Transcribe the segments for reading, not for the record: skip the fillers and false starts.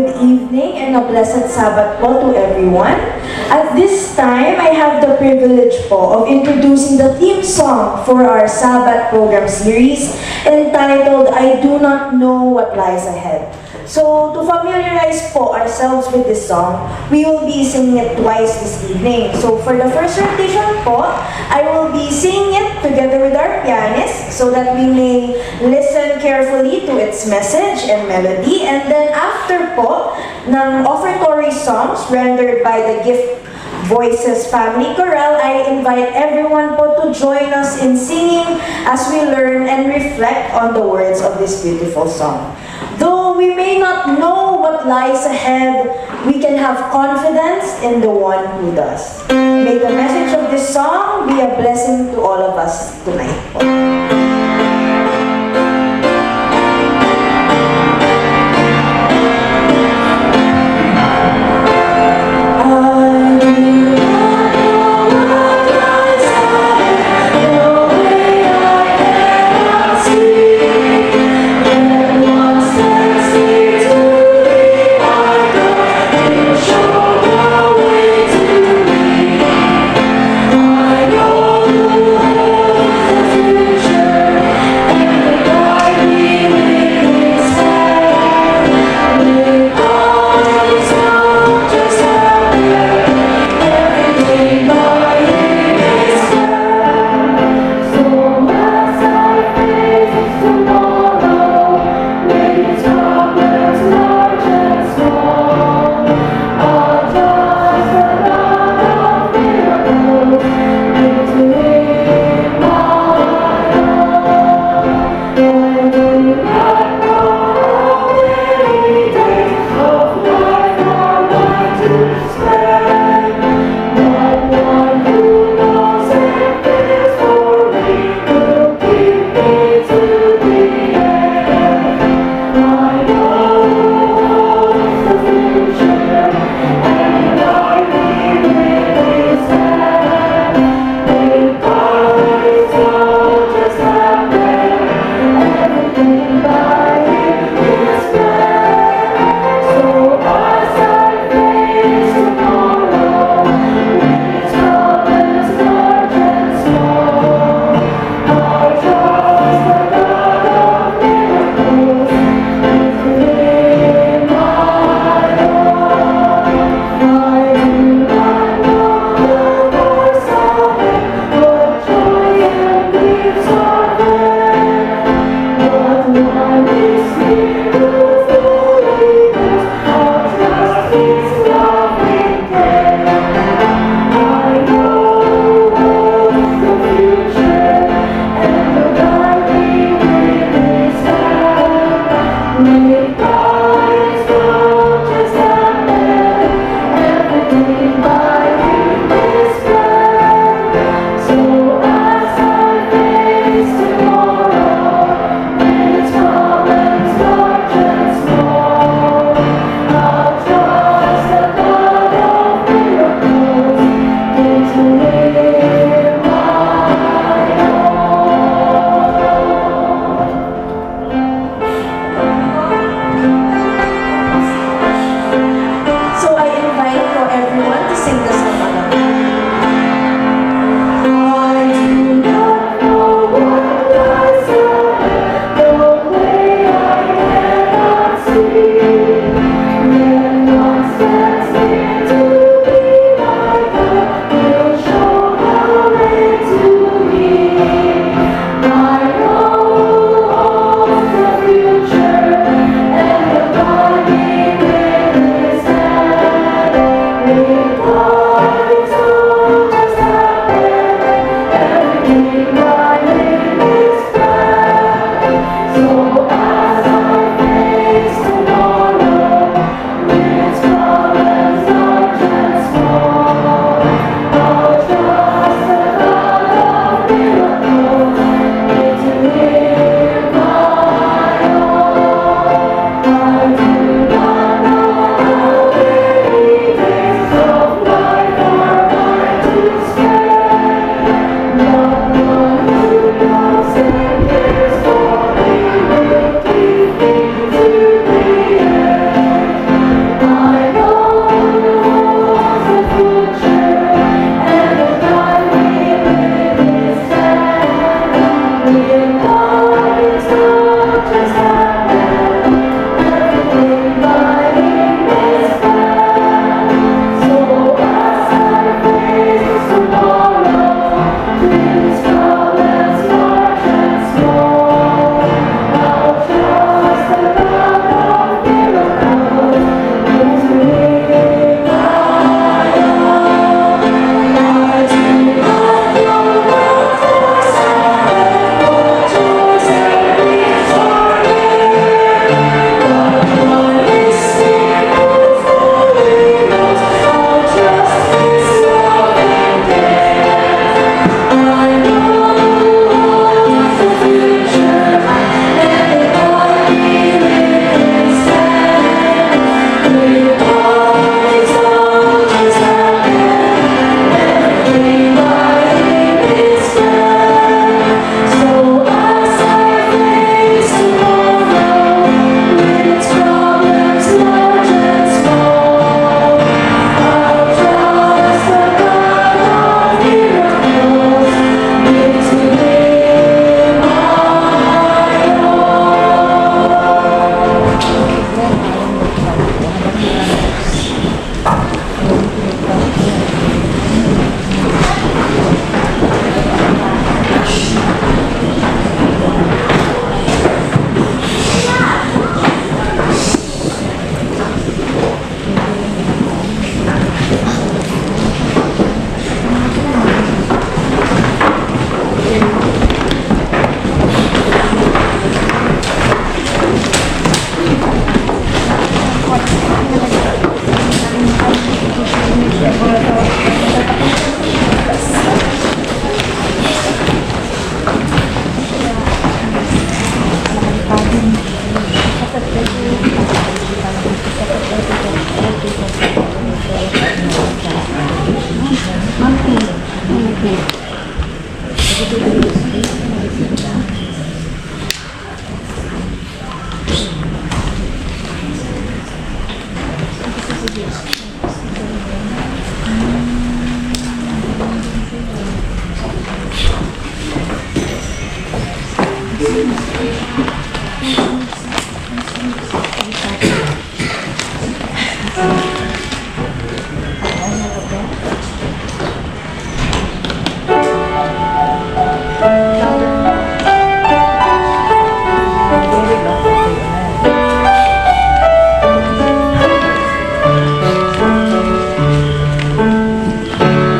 good evening and a blessed Sabbath po to everyone. At this time, I have the privilege po of introducing the theme song for our Sabbath program series entitled, I Do Not Know What Lies Ahead. So, to familiarize po ourselves with this song, we will be singing it twice this evening. So, for the first rendition po, I will be singing it together with our pianist so that we may listen carefully to its message and melody. And then after po, ng offertory songs rendered by the Gift Voices Family Chorale, I invite everyone po to join us in singing as we learn and reflect on the words of this beautiful song. Though we may not know what lies ahead, we can have confidence in the one who does. May the message of this song be a blessing to all of us tonight. Future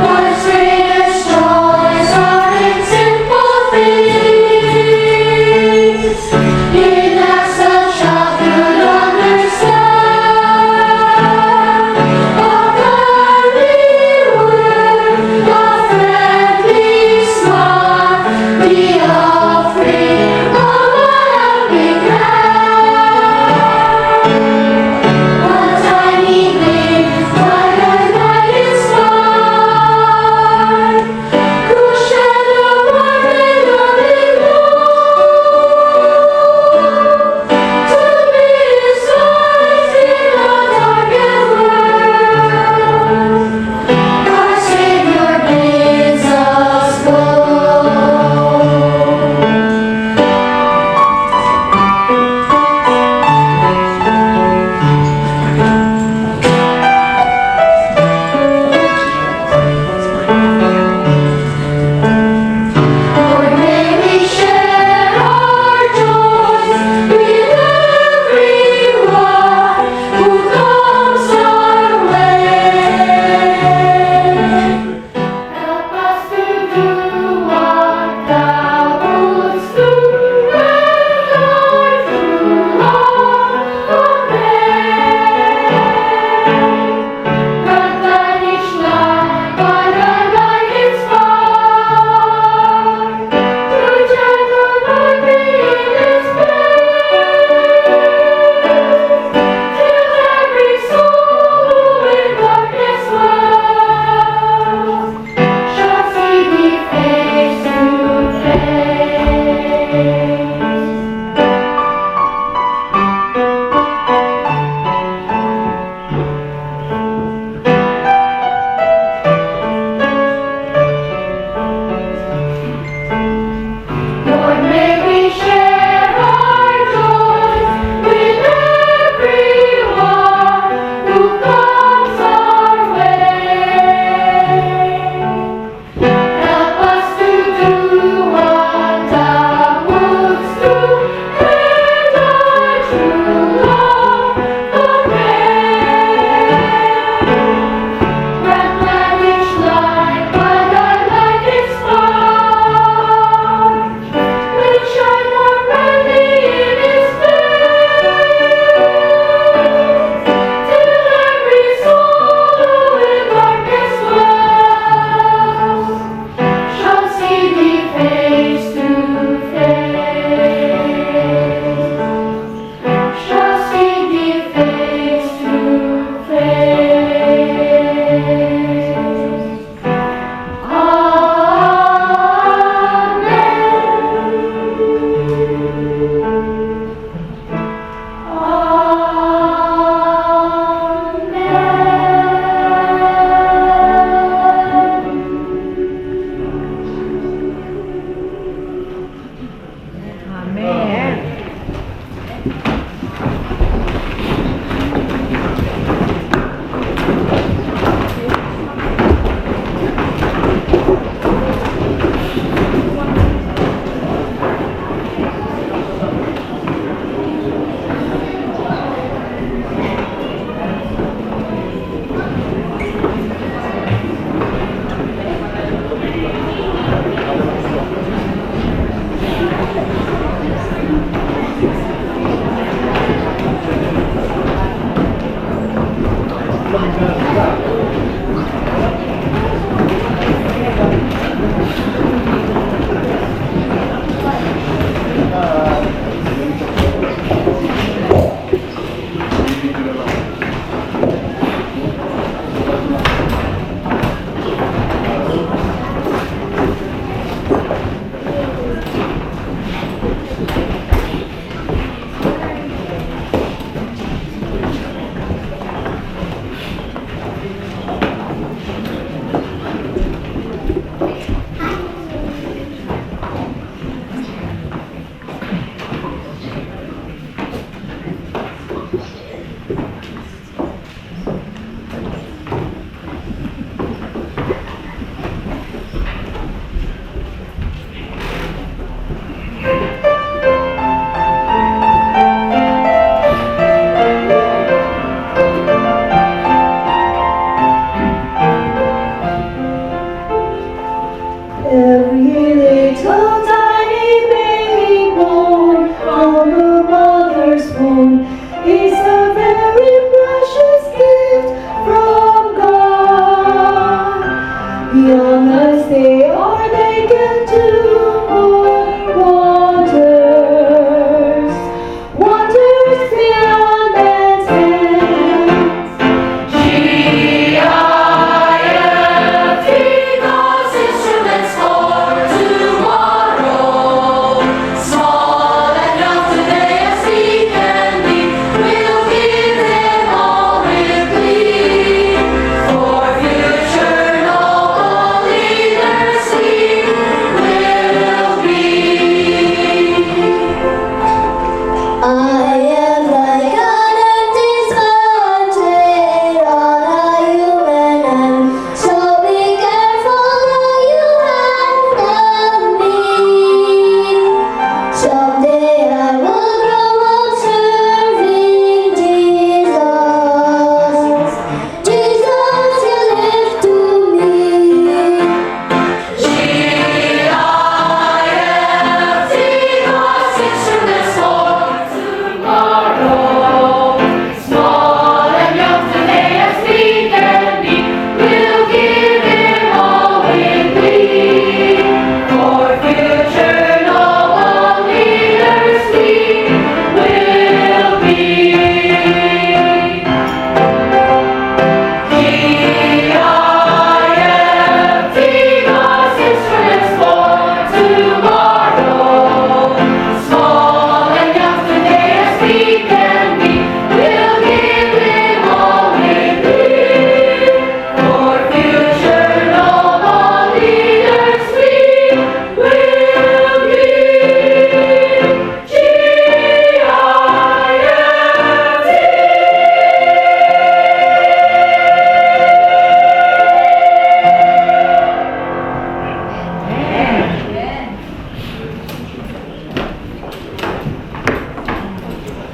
Life's greatest joys are in simple things. In as a child could understand. A kindly word, a friendly smile, the offering of a helping hand.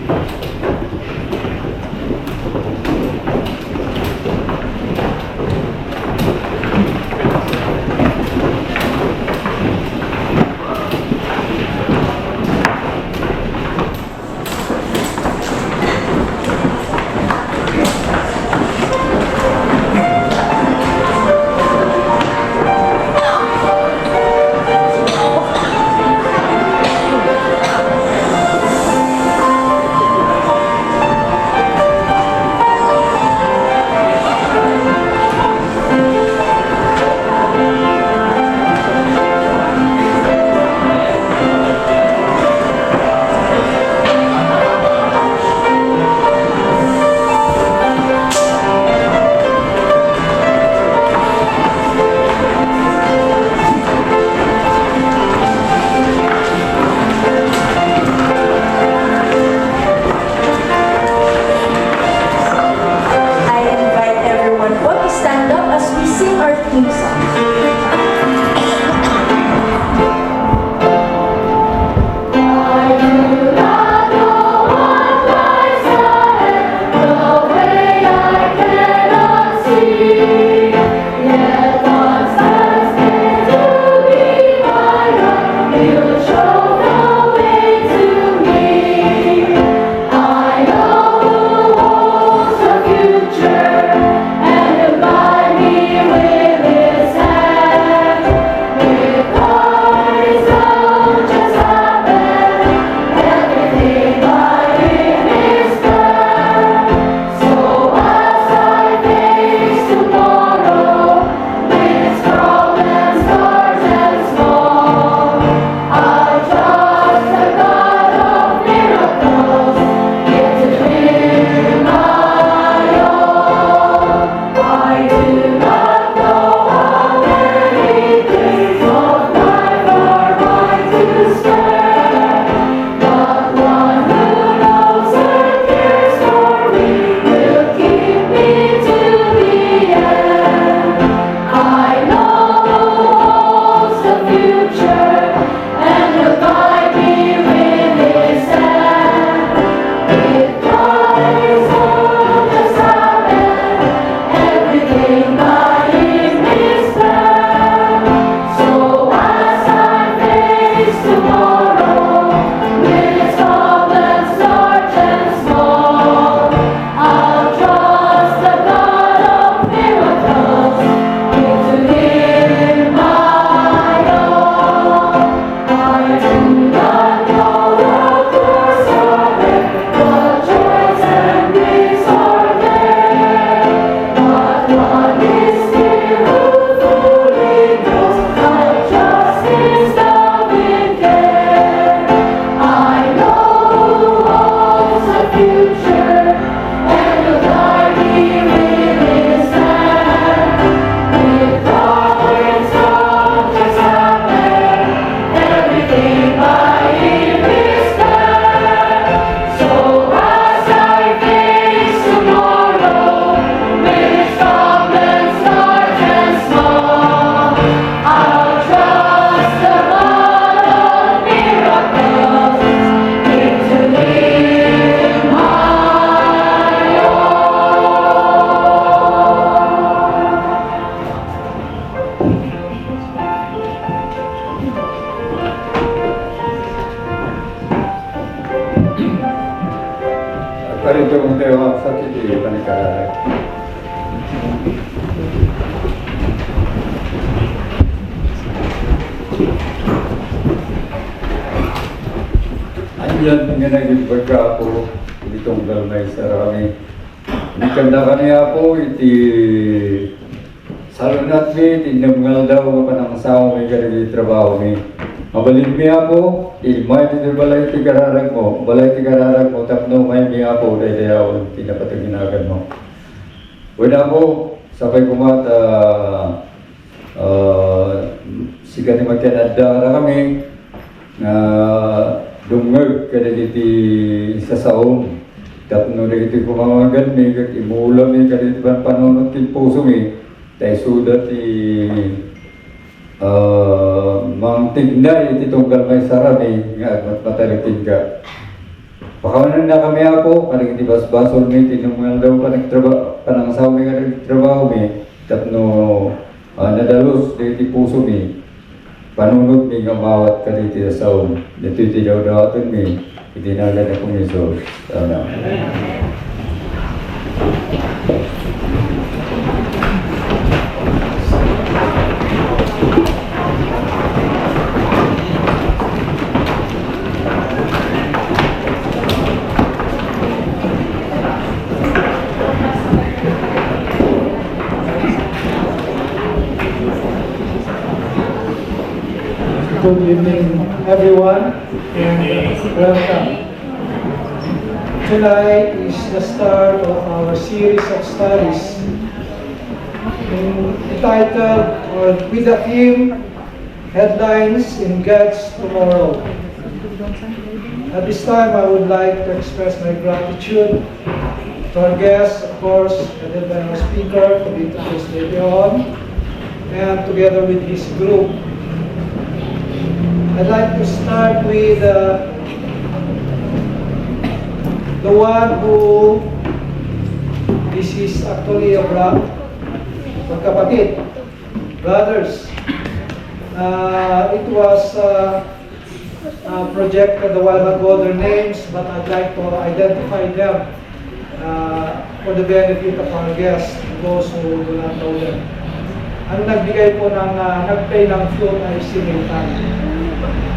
I invite everyone po to stand up as we sing our theme song. I do not know what lies ahead, the way I cannot see. Yet God stands there to be my guide. He'll show the way to me. I know who holds the future, and He'll guide me with His hand. With God, it's all just happened. Everything by Him is done. So as I face tomorrow, with its problems large and small, I trust the God of miracles, yet to Him I owe. I do not know how many days of life are mine to spare, but one who knows and cares for me will keep me to the end. I know who holds the future, and He'll guide me with His hand. With God it's all just happened, everything by Him is done. So as I face tomorrow, with its problems large and small, I'll trust the God of miracles, into Him I owe. I do not know the course ahead, what joys and griefs are there, but one is near who fully knows. I trust His loving care. I know who holds the future, and He'll guide me with His hand. With God it's all just happened, everything by Him is done. So as I face tomorrow, with its problems large and small, I'll trust the God of miracles, into Him I owe. Parito kong tewa sa kiti panikara. Anyan nga naging pagka ako itong galmay sa rami. Nikanda kaniya po iti salunat mi tinamngal daw panang sao may karagi trabaho mi. Mabalin mi ako, ilmay ti balay ti kararag mo, tapno may mi ako dahil ayaw tinapataginagan mo. Wala po, sabay kumat sikat ni magkanada na kami na dungag kada diti isa saom. Tapno na iti kumamagan mi, kag imulam mi kada iti panunod ti puso mi, tayo sudat ti mang tignay iti tunggal may sarami nga at matalitin ka. Pakawanan na kami ako, kanang itibas-basol mi, tinungal daw panang asawa mi nga nagtrabaho mi, tapno nadalos, di puso mi, panunod mi nga mawat ka dito sa saon, dito daw dawaton mi, itinagan na kumiso, sana. Good evening, everyone, and welcome. Tonight is the start of our series of studies entitled or with the theme Headlines in God's Tomorrow. At this time, I would like to express my gratitude to our guest, of course, headed by our speaker, to be introduced later on, and together with his group. I'd like to start with the one who, this is actually a magkapatid, brothers. It was projected a while ago, their names, but I'd like to identify them for the benefit of our guests, those who do not know them. Ang nagbigay po ng nagplay ng flute ay si Nathan.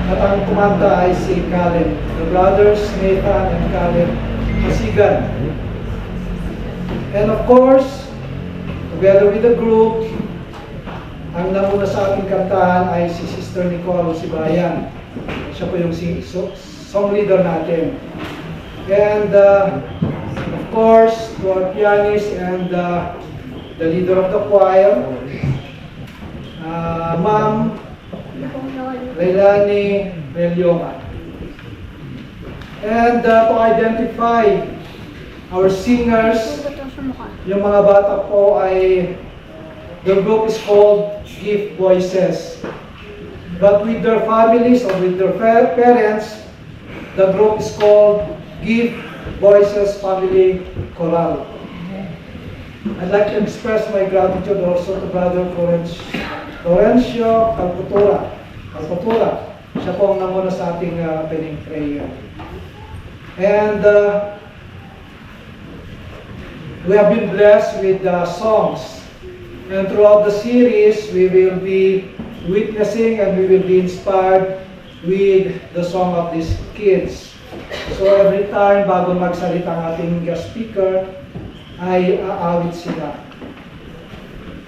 At ang kumanta ay si Caleb. The brothers, Nathan and Caleb Masigan. And of course, together with the group, ang nauna sa ating kantahan ay si Sister Nicole Sibayan. Siya po yung song leader natin. And of course, to our pianist and the leader of the choir, Ma'am Leilani Relioma. And to identify our singers, yung mga bata po ay, the group is called Gift Voices. But with their families or with their parents, the group is called Gift Voices Family Choral. I'd like to express my gratitude also to Brother Florencio Calputura. Siya po ang namuna sa ating opening prayer. And we have been blessed with songs. And throughout the series, we will be witnessing and we will be inspired with the song of these kids. So every time bago magsalita ang ating guest speaker, ay aawit sila.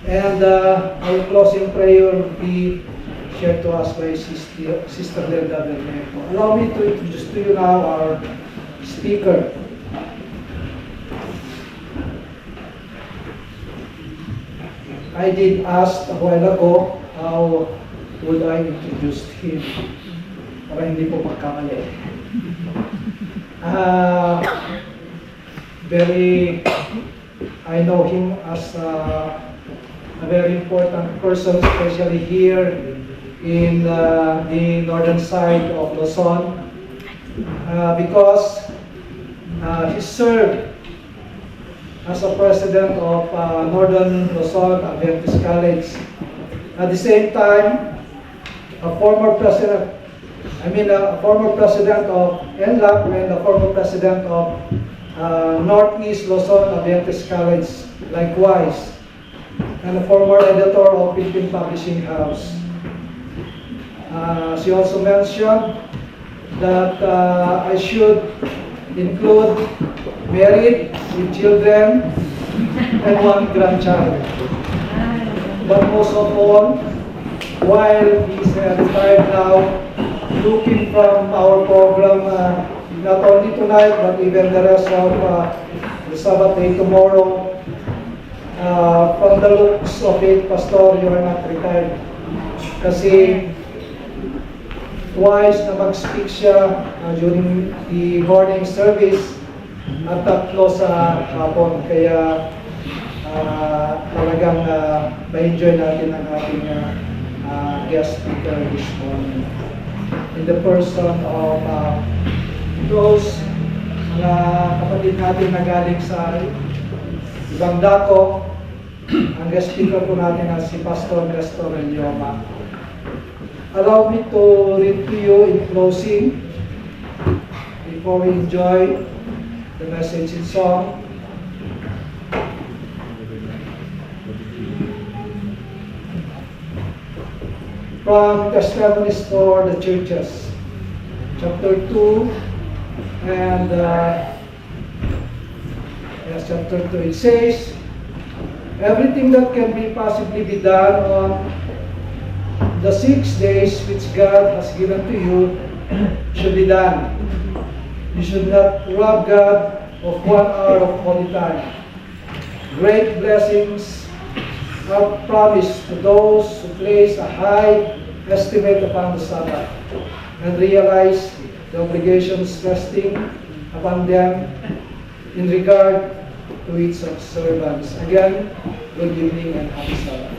And our closing prayer will be shared to us by Sister Lelda Bermejo. Allow me to introduce to you now our speaker. I did ask a while ago how would I introduce him para hindi po magkamali. I know him as a very important person, especially here in the northern side of Luzon, because he served as a president of Northern Luzon Adventist College. At the same time, a former president of NLAP and a former president of Northeast Luzon Adventist College, likewise, and a former editor of Philippine Publishing House. She also mentioned that I should include married with children and one grandchild. But most of all, while he's retired now, looking from our program, not only tonight, but even the rest of the Sabbath day tomorrow, from the looks of it, Pastor, you are not retired. Kasi twice na mag-speak siya during the morning service at tatlo sa hapon. Kaya talagang ma-enjoy natin ang ating guest speaker this morning. In the person of those mga kapatid natin na galing sa ibang dako. Ang guest speaker po natin na si Pastor Gaston Relioma. Allow me to read to you in closing before we enjoy the message in song. From Testimonies for the Churches, chapter 2, and yes, chapter 2, it says, everything that can be possibly be done on the 6 days which God has given to you should be done. You should not rob God of 1 hour of holy time. Great blessings are promised to those who place a high estimate upon the Sabbath and realize the obligations resting upon them in regard to its observance. Again, good evening and happy Sabbath.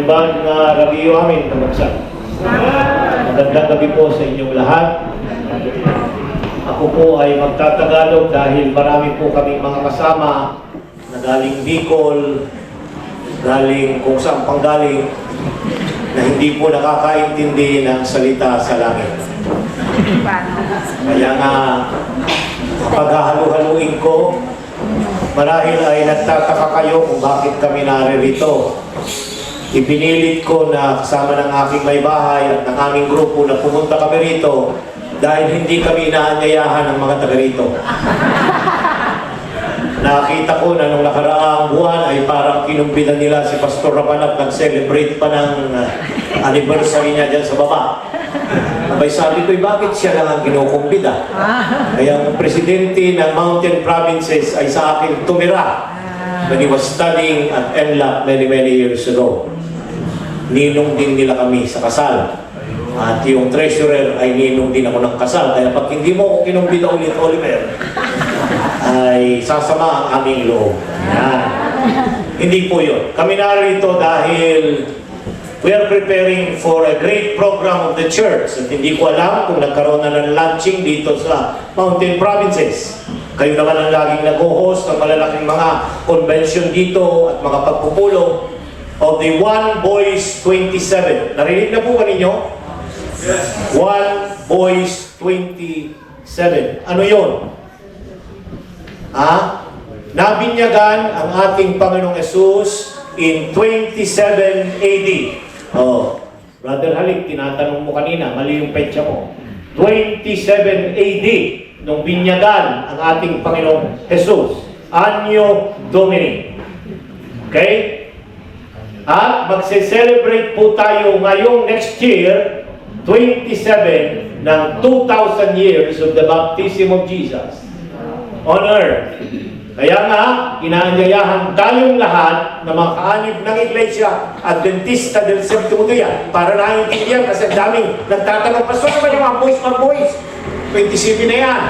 band na Rabiyo amin, pagkaksak. Magandang gabi po sa inyong lahat. Ako po ay magtatagalog dahil marami po kaming mga kasama na galing Bicol, galing kung saan panggaling, na hindi po nakakaintindi ng salita sa langit. Kaya nga, paghahalu-haluin ko, marahil ay nagtataka kayo kung bakit kami naririto. Ipinilit ko na kasama ng aking may bahay at ng aming grupo na pumunta kami rito dahil hindi kami inaanyayahan ng mga taga rito. Nakita ko na nung nakaraang buwan ay parang kinumbidan nila si Pastor Rabanat, nag-celebrate pa ng anniversary niya dyan sa baba. Abay sabi ko, bakit siya lang ang kinukumbida? Kaya ang presidente ng Mountain Provinces ay sa akin tumira when he was studying at NLAC many years ago. Ninong din nila kami sa kasal. At yung treasurer ay ninong din ako ng kasal. Kaya pag hindi mo ako kinumbida ulit, Oliver, ay sasama ang aming loob. Yan. Hindi po yun. Kami narito dahil we are preparing for a great program of the church. At hindi ko alam kung nagkaroon na ng launching dito sa Mountain Provinces. Kayo naman ang laging nag-host ng malalaking mga convention dito at mga pagpupulo of the One Boys 27. Narinig na po ba ninyo? Yes. One Boys 27. Ano yun? Nabinyagan ang ating Panginoong Yesus in 27 AD. Oh, Brother Halik, tinatanong mo kanina, mali yung petsa mo. 27 AD, nung binyagan ang ating Panginoong Jesus. Anno Domini. Okay? At magse-celebrate po tayo ngayong next year, 27 ng 2,000 years of the baptism of Jesus on earth. Kaya nga, inaanyayahan tayong lahat na mga kaanib ng Iglesia Adventista del Septimo Dia para naiintindihan kasi ang daming nagtatanong, Pastor, ba yung mga boys? 27 na yan.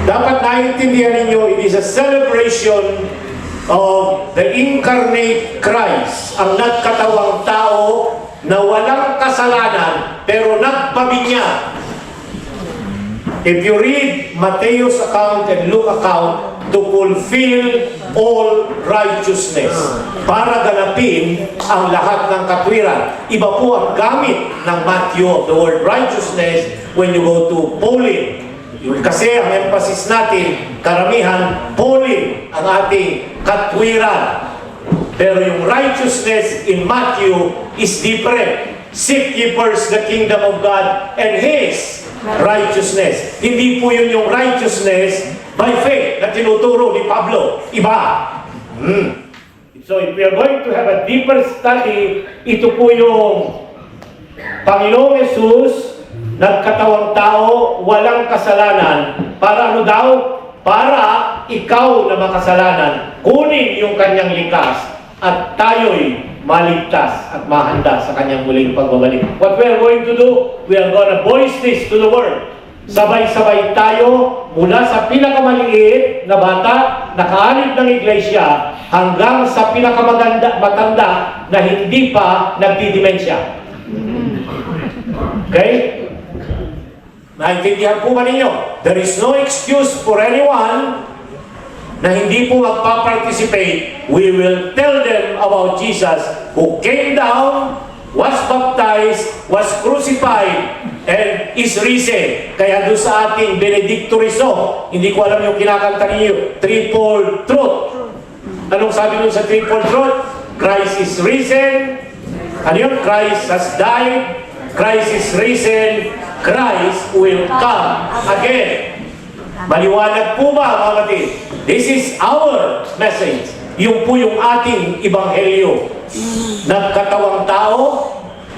Dapat naiintindihan ninyo, it is a celebration of the incarnate Christ, ang nagkatawang tao na walang kasalanan pero nagpabinyag. If you read Matthew's account and Luke account, to fulfill all righteousness, para ganapin ang lahat ng katwiran. Iba po ang gamit ng Matthew of the word righteousness when you go to Pauline. Kasi ang emphasis natin, karamihan, Pauline ang ating katwiran. Pero yung righteousness in Matthew is different. Seek ye first the kingdom of God and His righteousness. Hindi po yun yung righteousness by faith na tinuturo ni Pablo. Iba. So if we are going to have a deeper study, ito po yung Panginoong Yesus, nagkatawang tao, walang kasalanan. Para ano daw? Para ikaw na makasalanan, kunin yung kanyang likas at tayo'y maligtas at mahanda sa kanyang muling pagbabalik. What we are going to do, we are gonna voice this to the world. Sabay-sabay tayo mula sa pinakamaliit na bata na kaanib ng iglesia hanggang sa matanda na hindi pa nagdidimensya. Okay? Naintindihan po ba ninyo? There is no excuse for anyone na hindi po magpa-participate. We will tell them about Jesus who came down, was baptized, was crucified, and is risen. Kaya doon sa ating benedictory song, hindi ko alam yung kinakanta ninyo, triple truth. Anong sabi nun sa triple truth? Christ is risen. Ano yun? Christ has died. Christ is risen. Christ will come again. Maliwanag po ba, mga kapatid? This is our message. Yung po yung ating ibanghelyo. Nagkatawang tao,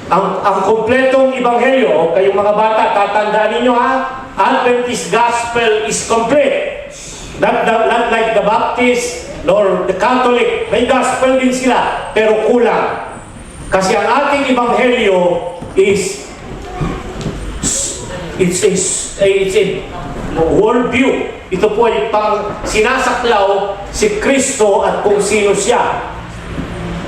ang kompletong ibanghelyo, kayong mga bata, tatandaan ninyo ha, Adventist gospel is complete. Not like the Baptist nor the Catholic. May gospel din sila, pero kulang. Kasi ang ating ibanghelyo is it's a world view. Ito po ay pang sinasaklaw si Kristo at kung sino siya.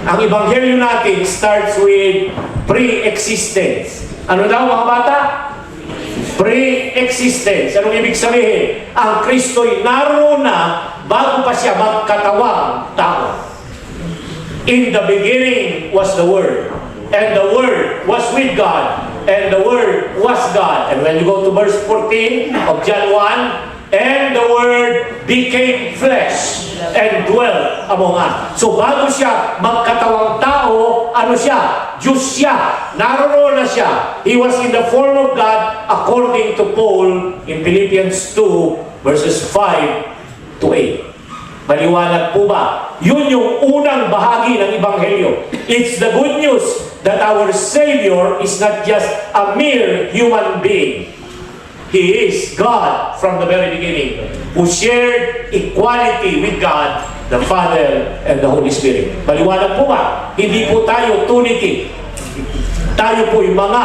Ang ebanghelyo natin starts with pre-existence. Ano daw mga bata? Pre-existence. Anong ibig sabihin? Ang Kristo'y naroon na bago pa siya magkatawang tao. In the beginning was the Word, and the Word was with God, and the Word was God. And when you go to verse 14 of John 1, and the Word became flesh and dwelt among us. So bago siya magkatawang tao, ano siya? Diyos siya. Naroon na siya. He was in the form of God according to Paul in Philippians 2 verses 5 to 8. Maliwanag po ba? Yun yung unang bahagi ng Ebanghelyo. It's the good news that our Savior is not just a mere human being. He is God from the very beginning, who shared equality with God, the Father, and the Holy Spirit. Maliwanag po ba? Hindi po tayo Trinity. Tayo po yung mga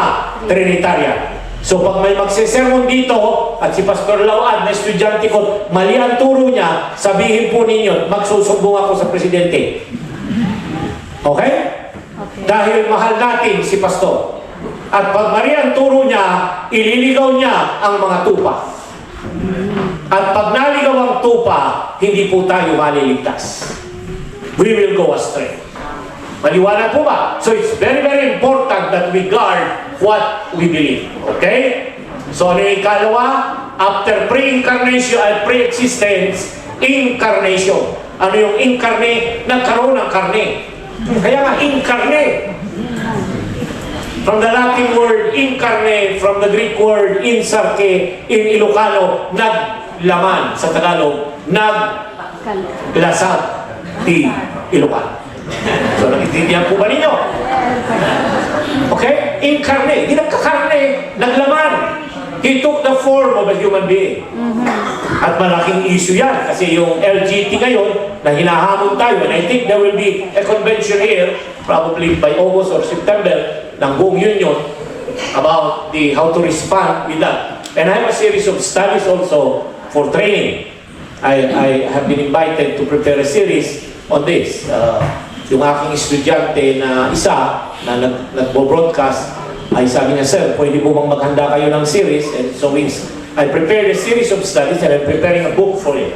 Trinitarian. So pag may magsesermon dito at si Pastor Lauad na estudyante ko, mali ang turo niya, sabihin po ninyo, magsusumbong ako sa presidente. Okay? Dahil mahal natin si Pastor. At pag mali ang turo niya, ililigaw niya ang mga tupa. At pag naligaw ang tupa, hindi po tayo maliligtas. We will go astray. Maliwanag po ba? So it's very, very important that we guard what we believe. Okay? So ano yung ikalawa? After pre-incarnation at pre-existence, incarnation. Ano yung incarnate? Nagkaroon ng karne. Kaya nga, incarnate. From the Latin word incarnate, from the Greek word insarke, in Ilocano, naglaman. Sa Tagalog, naglasad. Di Ilocano. So, nakitindihan po ba ninyo? Okay? Incarnate. Hindi nagkakarne, naglaman. He took the form of a human being. At malaking issue yan. Kasi yung LGBT ngayon, na hinahamon tayo. And I think there will be a convention here, probably by August or September, ng buong union, about how to respond with that. And I have a series of studies also for training. I have been invited to prepare a series on this. Yung aking estudyante na isa na nagbo-broadcast ay sabi niya, sir, pwede po bang maghanda kayo ng series? And so I prepared a series of studies and I'm preparing a book for it.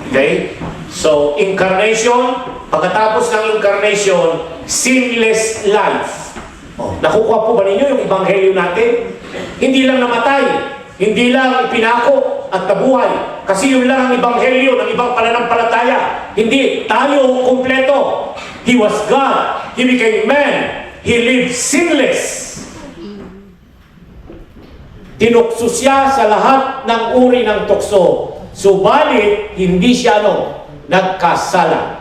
Okay? So, incarnation, pagkatapos ng incarnation, sinless life. Nakukuha po ba ninyo yung ebanghelyo natin? Hindi lang namatay, hindi lang ipinako at nabuhay. Kasi yun lang ang ebanghelyo ng ibang pananampalataya. Hindi, tayo kumpleto. He was God. He became man. He lived sinless. Tinukso siya sa lahat ng uri ng tukso. Subalit, hindi siya nagkasala.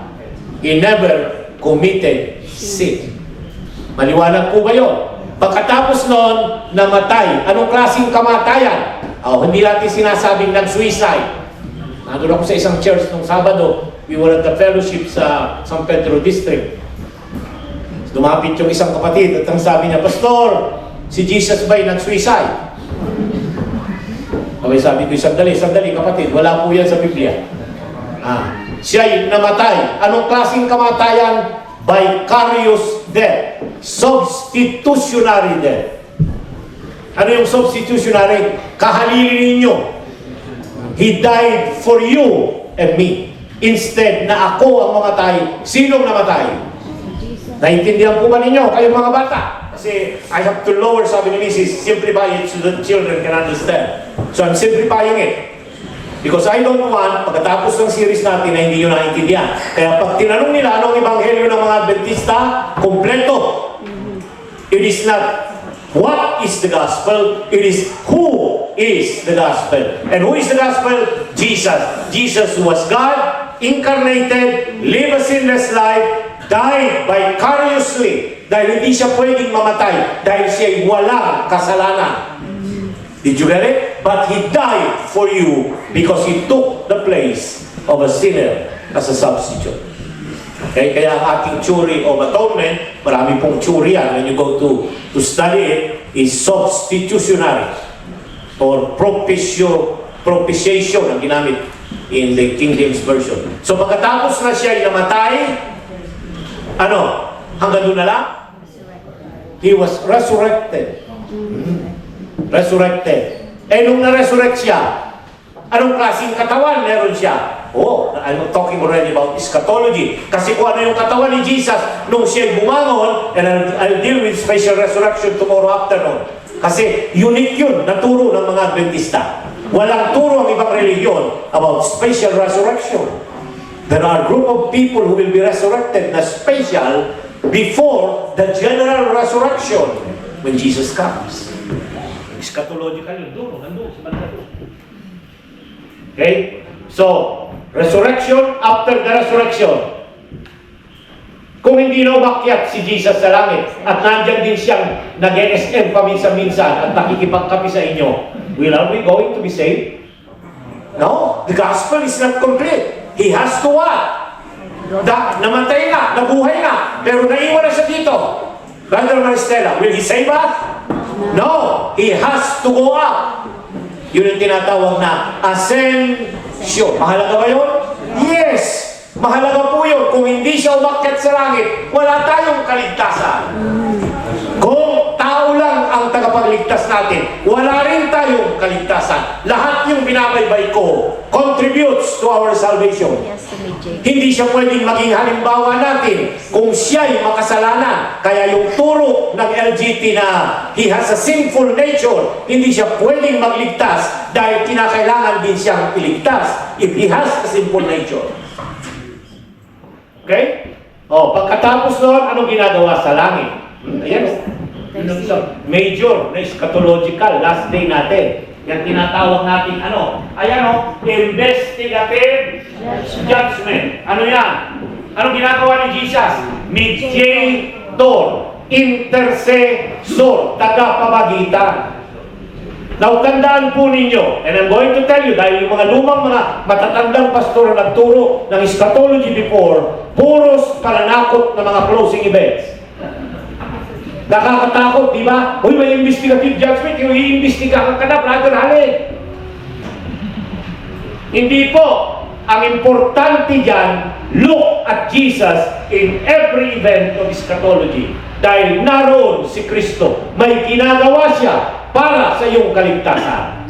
He never committed sin. Maliwanag po ba yun? Pagkatapos nun, namatay. Anong klaseng kamatayan? Hindi natin sinasabing nag-suicide. Nandun ako sa isang church nung Sabado. We were at the fellowship sa San Pedro District. Lumapit yung isang kapatid at ang sabi niya, Pastor, si Jesus ba'y nag-suicide? Sabi ko, sandali kapatid, wala po yan sa Biblia. Siya'y namatay. Anong klaseng kamatayan? Vicarious death. Substitutionary death. Ano yung substitutionary? Kahalili ninyo. He died for you and me. Instead na ako ang mamatay, sinong namatay? Naintindihan po ba ninyo, kayong mga bata? Kasi I have to lower, sabi ni Mrs., simplify it so that children can understand. So I'm simplifying it. Because I don't want, pagkatapos ng series natin na hindi nyo naintindihan. Kaya pag tinanong nila anong ebanghelyo ng mga Adventista, kompleto. It is not what is the gospel, it is who is the gospel. And who is the gospel? Jesus. Jesus was God, incarnated, lived a sinless life, died vicariously dahil hindi siya pwedeng mamatay dahil siya'y walang kasalanan. Did you get it? But He died for you because He took the place of a sinner as a substitute. Okay? Kaya ang ating theory of atonement, marami pong theory yan. When you go to study it, is substitutionary or propitiation ang ginamit in the King James Version. So pagkatapos na siya ay namatay, Ano? Hanggang doon na lang? He was resurrected. Resurrected. Eh, nung na-resurrect siya, anong klaseng katawan meron siya? Oh, I'm talking already about eschatology. Kasi kung ano yung katawan ni Jesus nung siya'y bumangon, and I'll deal with special resurrection tomorrow afternoon. Kasi unique yun, naturo ng mga Adventista. Walang turo ang ibang religion about special resurrection. There are a group of people who will be resurrected na special before the general resurrection when Jesus comes. Eschatological yun, doon, nandun, sa banda doon. Okay? So, resurrection after the resurrection. Kung hindi na umakyat si Jesus sa langit at nandyan din siyang nag-ESM paminsan-minsan at nakikipagkapi sa inyo, are we going to be saved? No, the gospel is not complete. He has to what? Namatay na, nabuhay na, pero naiwan na siya dito. Brother Maristela, will he save us? No, he has to go up. Yun ang tinatawag na ascension. Mahalaga ba yun? Yes! Mahalaga po yun. Kung hindi siya umakyat sa langit, wala tayong kaligtasan. Kung tao lang ang tagapagligtas natin, wala rin tayong kaligtasan. Lahat yung binabaybay ko contributes to our salvation. Hindi siya pwedeng maging halimbawa natin kung siya'y makasalanan. Kaya yung turo ng LGT na he has a sinful nature, hindi siya pwedeng magligtas dahil kinakailangan din siyang iligtas if he has a sinful nature. Okay? O, pagkatapos noon, anong ginagawa sa langit? Ayan o. Yun ang isang major na eschatological last day natin. Yan tinatawag natin ano? Ayan o, investigative judgment. Ano yan? Anong ginagawa ni Jesus? Mediator, intercessor, tagapamagitan. Now, tandaan po ninyo, and I'm going to tell you, dahil yung mga lumang mga matatandang pastor na nagturo ng eschatology before, puros pananakot na mga closing events. Nakakatakot, di ba? Uy, may investigative judgment, yung i-investigahan ka na, Brother Hale. Hindi po. Ang importante dyan, look at Jesus in every event of eschatology. Dahil naroon si Kristo, may ginagawa siya para sa iyong kaligtasan.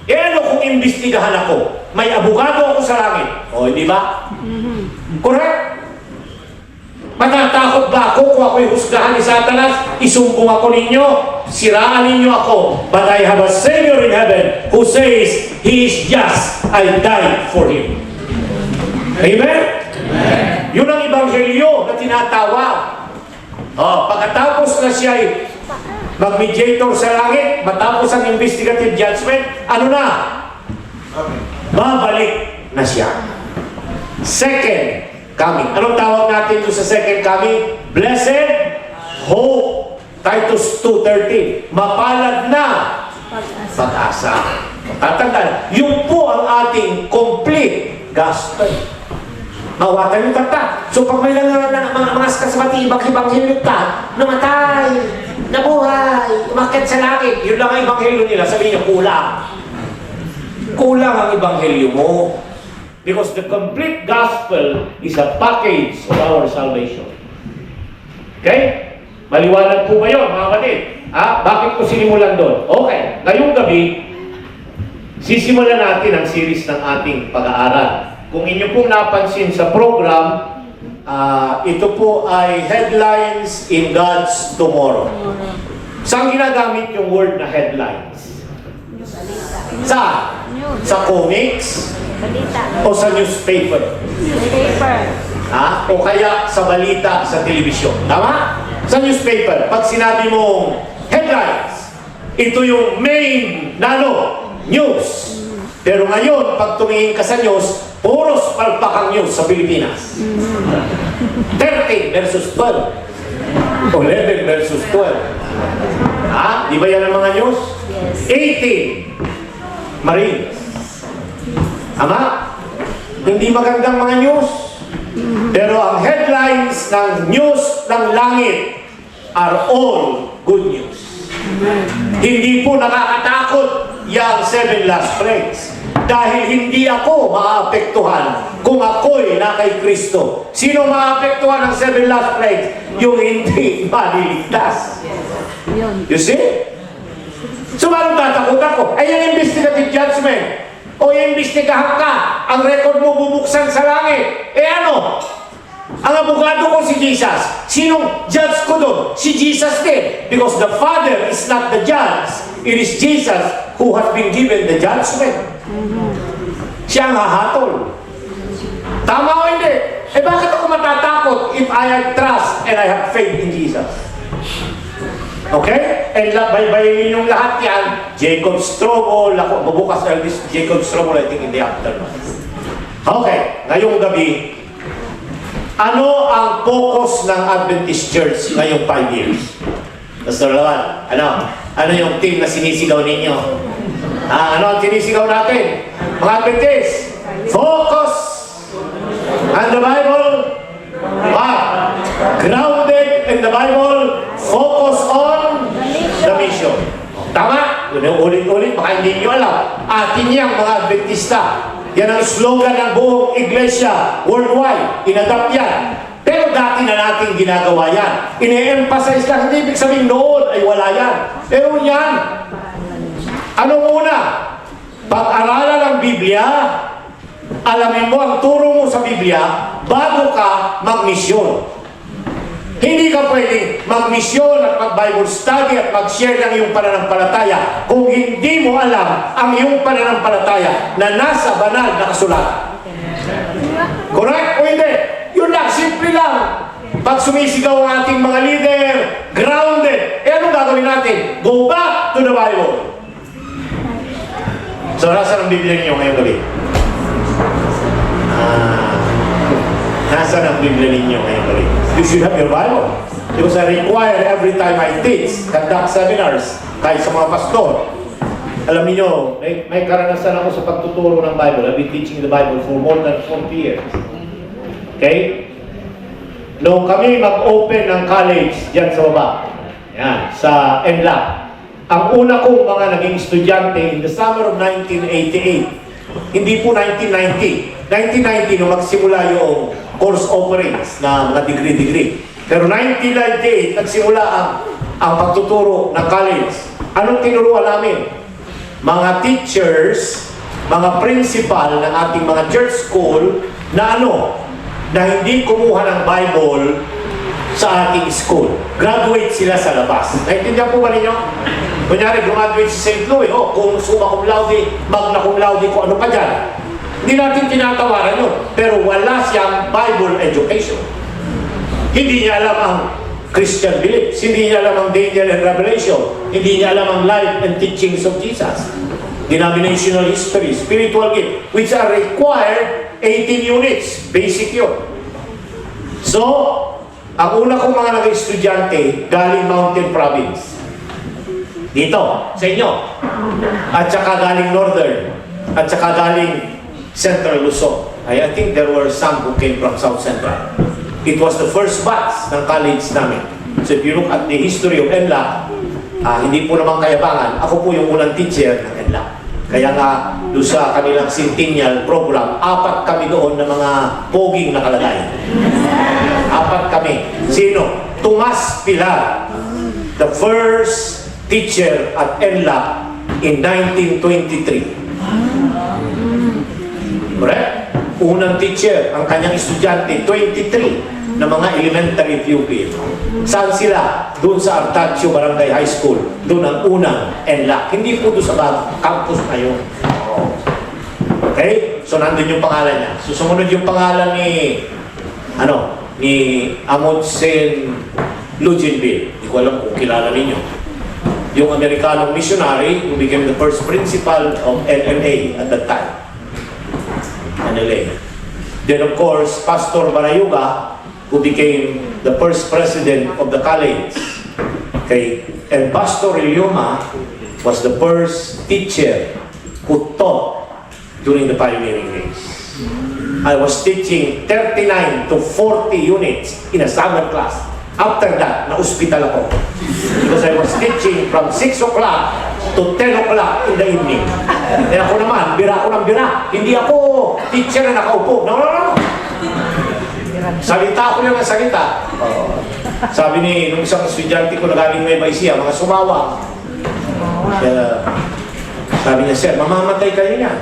E ano kung imbestigahan ako? May abogado ako sa langit. O, hindi ba? Correct? Matatakot ba ako kung ako'y husgahan ni Satanas? Isumbong ako ninyo? Siraan ninyo ako? But I have a Savior in heaven who says, He is just. I died for Him. Amen? Amen. Yun ang ebanghelyo na tinatawag. Pagkatapos na siya'y mag-mediator sa langit, matapos ang investigative judgment, ano na? Babalik na siya. Second coming. Anong tawag natin doon sa second coming? Blessed hope. Titus 2:13. Mapalad na pag-asa. Tatandaan, yun po ang ating complete gospel. Mawatan yung tata. So pag may mga kasabati, ibang-ibanghelyo ka, namatay, nabuhay, umakyat sa langit, yun lang ang ibanghelyo nila. Sabihin niyo, kulang. Kulang ang ibanghelyo mo. Because the complete gospel is a package of our salvation. Okay? Maliwanag po ba yun, mga kapatid? Bakit ko sinimulan doon? Okay, ngayong gabi, sisimulan natin ang series ng ating pag-aaral. Kung inyo pong napansin sa program, ito po ay Headlines in God's Tomorrow. Saan ginagamit yung word na headlines? Sa comics? O sa newspaper? O kaya sa balita sa telebisyon? Tama? Sa newspaper, pag sinabi mong headlines, ito yung main news. Pero ngayon, pag tumingin ka sa news, puros palpakang news sa Pilipinas. 13 versus 12. 11 versus 12. Di ba yan ang mga news? 18 Marines. Tama? Hindi magandang mga news. Pero ang headlines ng news ng langit are all good news. Hindi po nakakatakot yung 7 last plagues. dahil hindi ako maapektuhan kung ako'y na kay Kristo. Sino maapektuhan ng 7 last plagues? Yung hindi maliligtas. You see? So, anong tatakot ako? Ay, yung investigative judgment. O imbestigahan ka, ang record mo bubuksan sa langit. Eh ano? Ang abogado ko si Jesus. Sinong judge ko doon? Si Jesus din. Because the Father is not the judge. It is Jesus who has been given the judgment. Siya ang hahatol. Tama o hindi? Eh bakit ako matatakot if I have trust and I have faith in Jesus? Okay? And baybayin yung lahat yan. Jacob Strobel, bubukas na this Jacob Strobel, I think in the afternoon. Okay, ngayong gabi, ano ang focus ng Adventist Church ngayong 5 years? Pastor Lawan, ano yung team na sinisigaw ninyo? Ano ang sinisigaw natin? Mga Adventist, focus on the Bible. Grounded in the Bible, focus on the mission. Tama? Ulit-ulit, baka hindi nyo alam. Atin yang mga Adventista. Yan ang slogan ng buong iglesia worldwide. Inadapt yan. Pero dati na natin ginagawa yan. Ine-emphasize lang, hindi ibig sabihin noon ay wala yan. Pero yan. Anong una? Pag-aralan ng Biblia, alamin mo ang turo mo sa Biblia bago ka magmisyon. Hindi ka pwedeng magmisyon at mag-Bible study at mag-share ng iyong pananampalataya kung hindi mo alam ang iyong pananampalataya na nasa banal na kasulatan. Correct o hindi? Yun lang, simple lang. Pag sumisigaw ang ating mga leader, grounded, eh anong gagawin natin? Go back to the Bible. So, nasa ng Biblia niyo ngayong gabi? Nasa ng Biblia ninyo ngayong gabi? You should have your Bible. Because I require every time I teach, conduct seminars, kahit sa mga pastor. Alam niyo, may karanasan ako sa pagtuturo ng Bible. I've been teaching the Bible for more than 40 years. Okay? Noong kami mag-open ng college diyan sa baba, yan, sa NLAC, ang una kong mga naging estudyante in the summer of 1988, hindi po 1990. 1990 nung magsimula yung course offerings na mga degree-degree. Pero 1998, nagsimula ang pagtuturo ng college. Anong tinuruan namin? Mga teachers, mga principal ng ating mga church school na na hindi kumuha ng Bible sa ating school. Graduate sila sa labas. Naintindihan po ba ninyo? Kunyari, graduate si St. Louis, kung summa cum laude, magna cum laude, kung ano pa dyan. Hindi natin tinatawaran yun. Pero wala siyang Bible education. Hindi niya alam ang Christian beliefs. Hindi niya alam ang Daniel and Revelation. Hindi niya alam ang life and teachings of Jesus. Denominational history, spiritual gift, which are required 18 units. Basic yun. So, ang una kong mga nag-estudyante galing Mountain Province. Dito, sa inyo. At saka galing Northern. At saka galing Central Luzon. I think there were some who came from South Central. It was the first batch ng college namin. So if you look at the history of NLAC, hindi po naman kayabangan. Ako po yung unang teacher ng NLAC. Kaya nga, doon sa kanilang centennial program, 4 kami doon na mga poging nakalagay. 4 kami. Sino? Tomas Pilar, the first teacher at NLAC in 1923. Correct? Unang teacher, ang kanyang estudyante, 23 na mga elementary pupil. Saan sila? Doon sa Artacio Barangay High School. Doon ang unang NLAC. Hindi po doon sa campus na yun. Okay? So, nandun yung pangalan niya. So, sumunod yung pangalan ni Amundsen Luginbill. Hindi ko alam kung kilala ninyo. Yung Amerikanong missionary who became the first principal of NMA at that time. NLA. Then of course, Pastor Barayuga, who became the first president of the college. Okay? And Pastor Ilyoma was the first teacher who taught during the pioneering days. I was teaching 39 to 40 units in a summer class. After that, na-hospital ako. Because I was teaching from 6 o'clock to 10 o'clock in the evening. Eh ako naman, bira ako ng bira. Hindi ako teacher na nakaupo. No. Salita ako lang ng salita. Sabi nung isang estudyante ko na galing Nueva Ecija, mga sumawa. Kaya, sabi niya, sir, mamamatay kayo niya.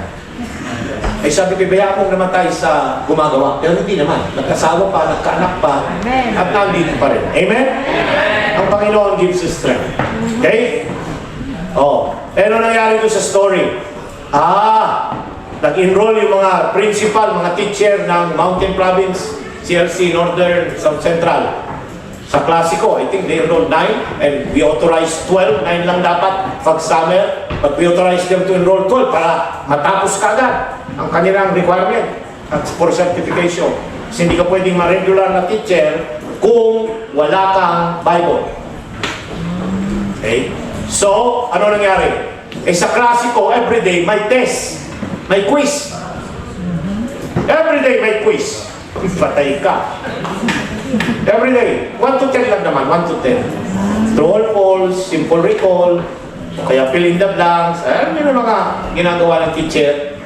Eh sabi ko, baya akong namatay sa gumagawa. Pero hindi naman. Nagkasawa pa, nagkaanak pa, at nandito pa rin. Amen? Ang Panginoon gives us strength. Okay? Ano nangyari doon sa story? Nag-enroll yung mga principal, mga teacher ng Mountain Province, CLC, Northern, South Central. Sa klasiko, I think they enrolled 9 and we authorized 12. 9 lang dapat pag summer. But we authorized them to enroll 12 para matapos kagad ang kanilang requirement at for certification. Kasi hindi ka pwedeng ma-regular na teacher kung wala kang Bible. Okay? So, ano nangyari? Sa klasiko, everyday may test, may quiz. Everyday may quiz. Patay ka. Everyday. 1 to 10 lang naman. 1 to 10. True or false, simple recall, o kaya fill in the blanks. Yun ang mga ginagawa ng teacher.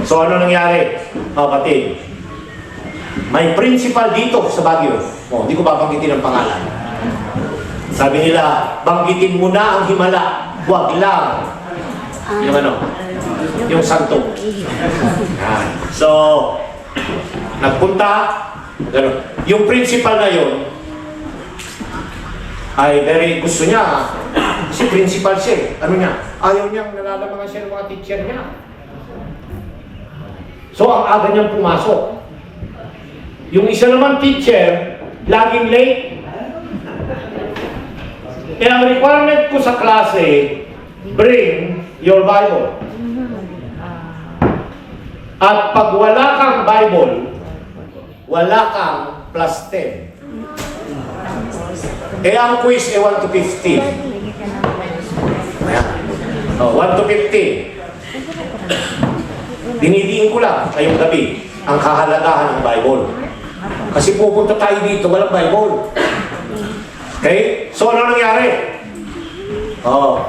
So ano nangyari, mga kapatid? May principal dito sa Baguio. Hindi ko babanggitin ang pangalan. Sabi nila, banggitin mo na ang himala. Huwag lang yung yung santo. So, nagpunta, gano'n. Yung principal na yun, ay very gusto niya. Kasi principal siya. Ano niya? Ayaw niyang nalalamangan siya ng mga teacher niya. So, ang aga niyang pumasok. Yung isa naman teacher, laging late. Kaya ang requirement ko sa klase, bring your Bible. At pag wala kang Bible, wala kang plus 10. Ang quiz ay 1 to 15. Ayan. 1 to 15. Dinidiin ko lang ngayong gabi ang kahalagahan ng Bible. Kasi pupunta tayo dito, walang Bible. Okay? So ano nangyari?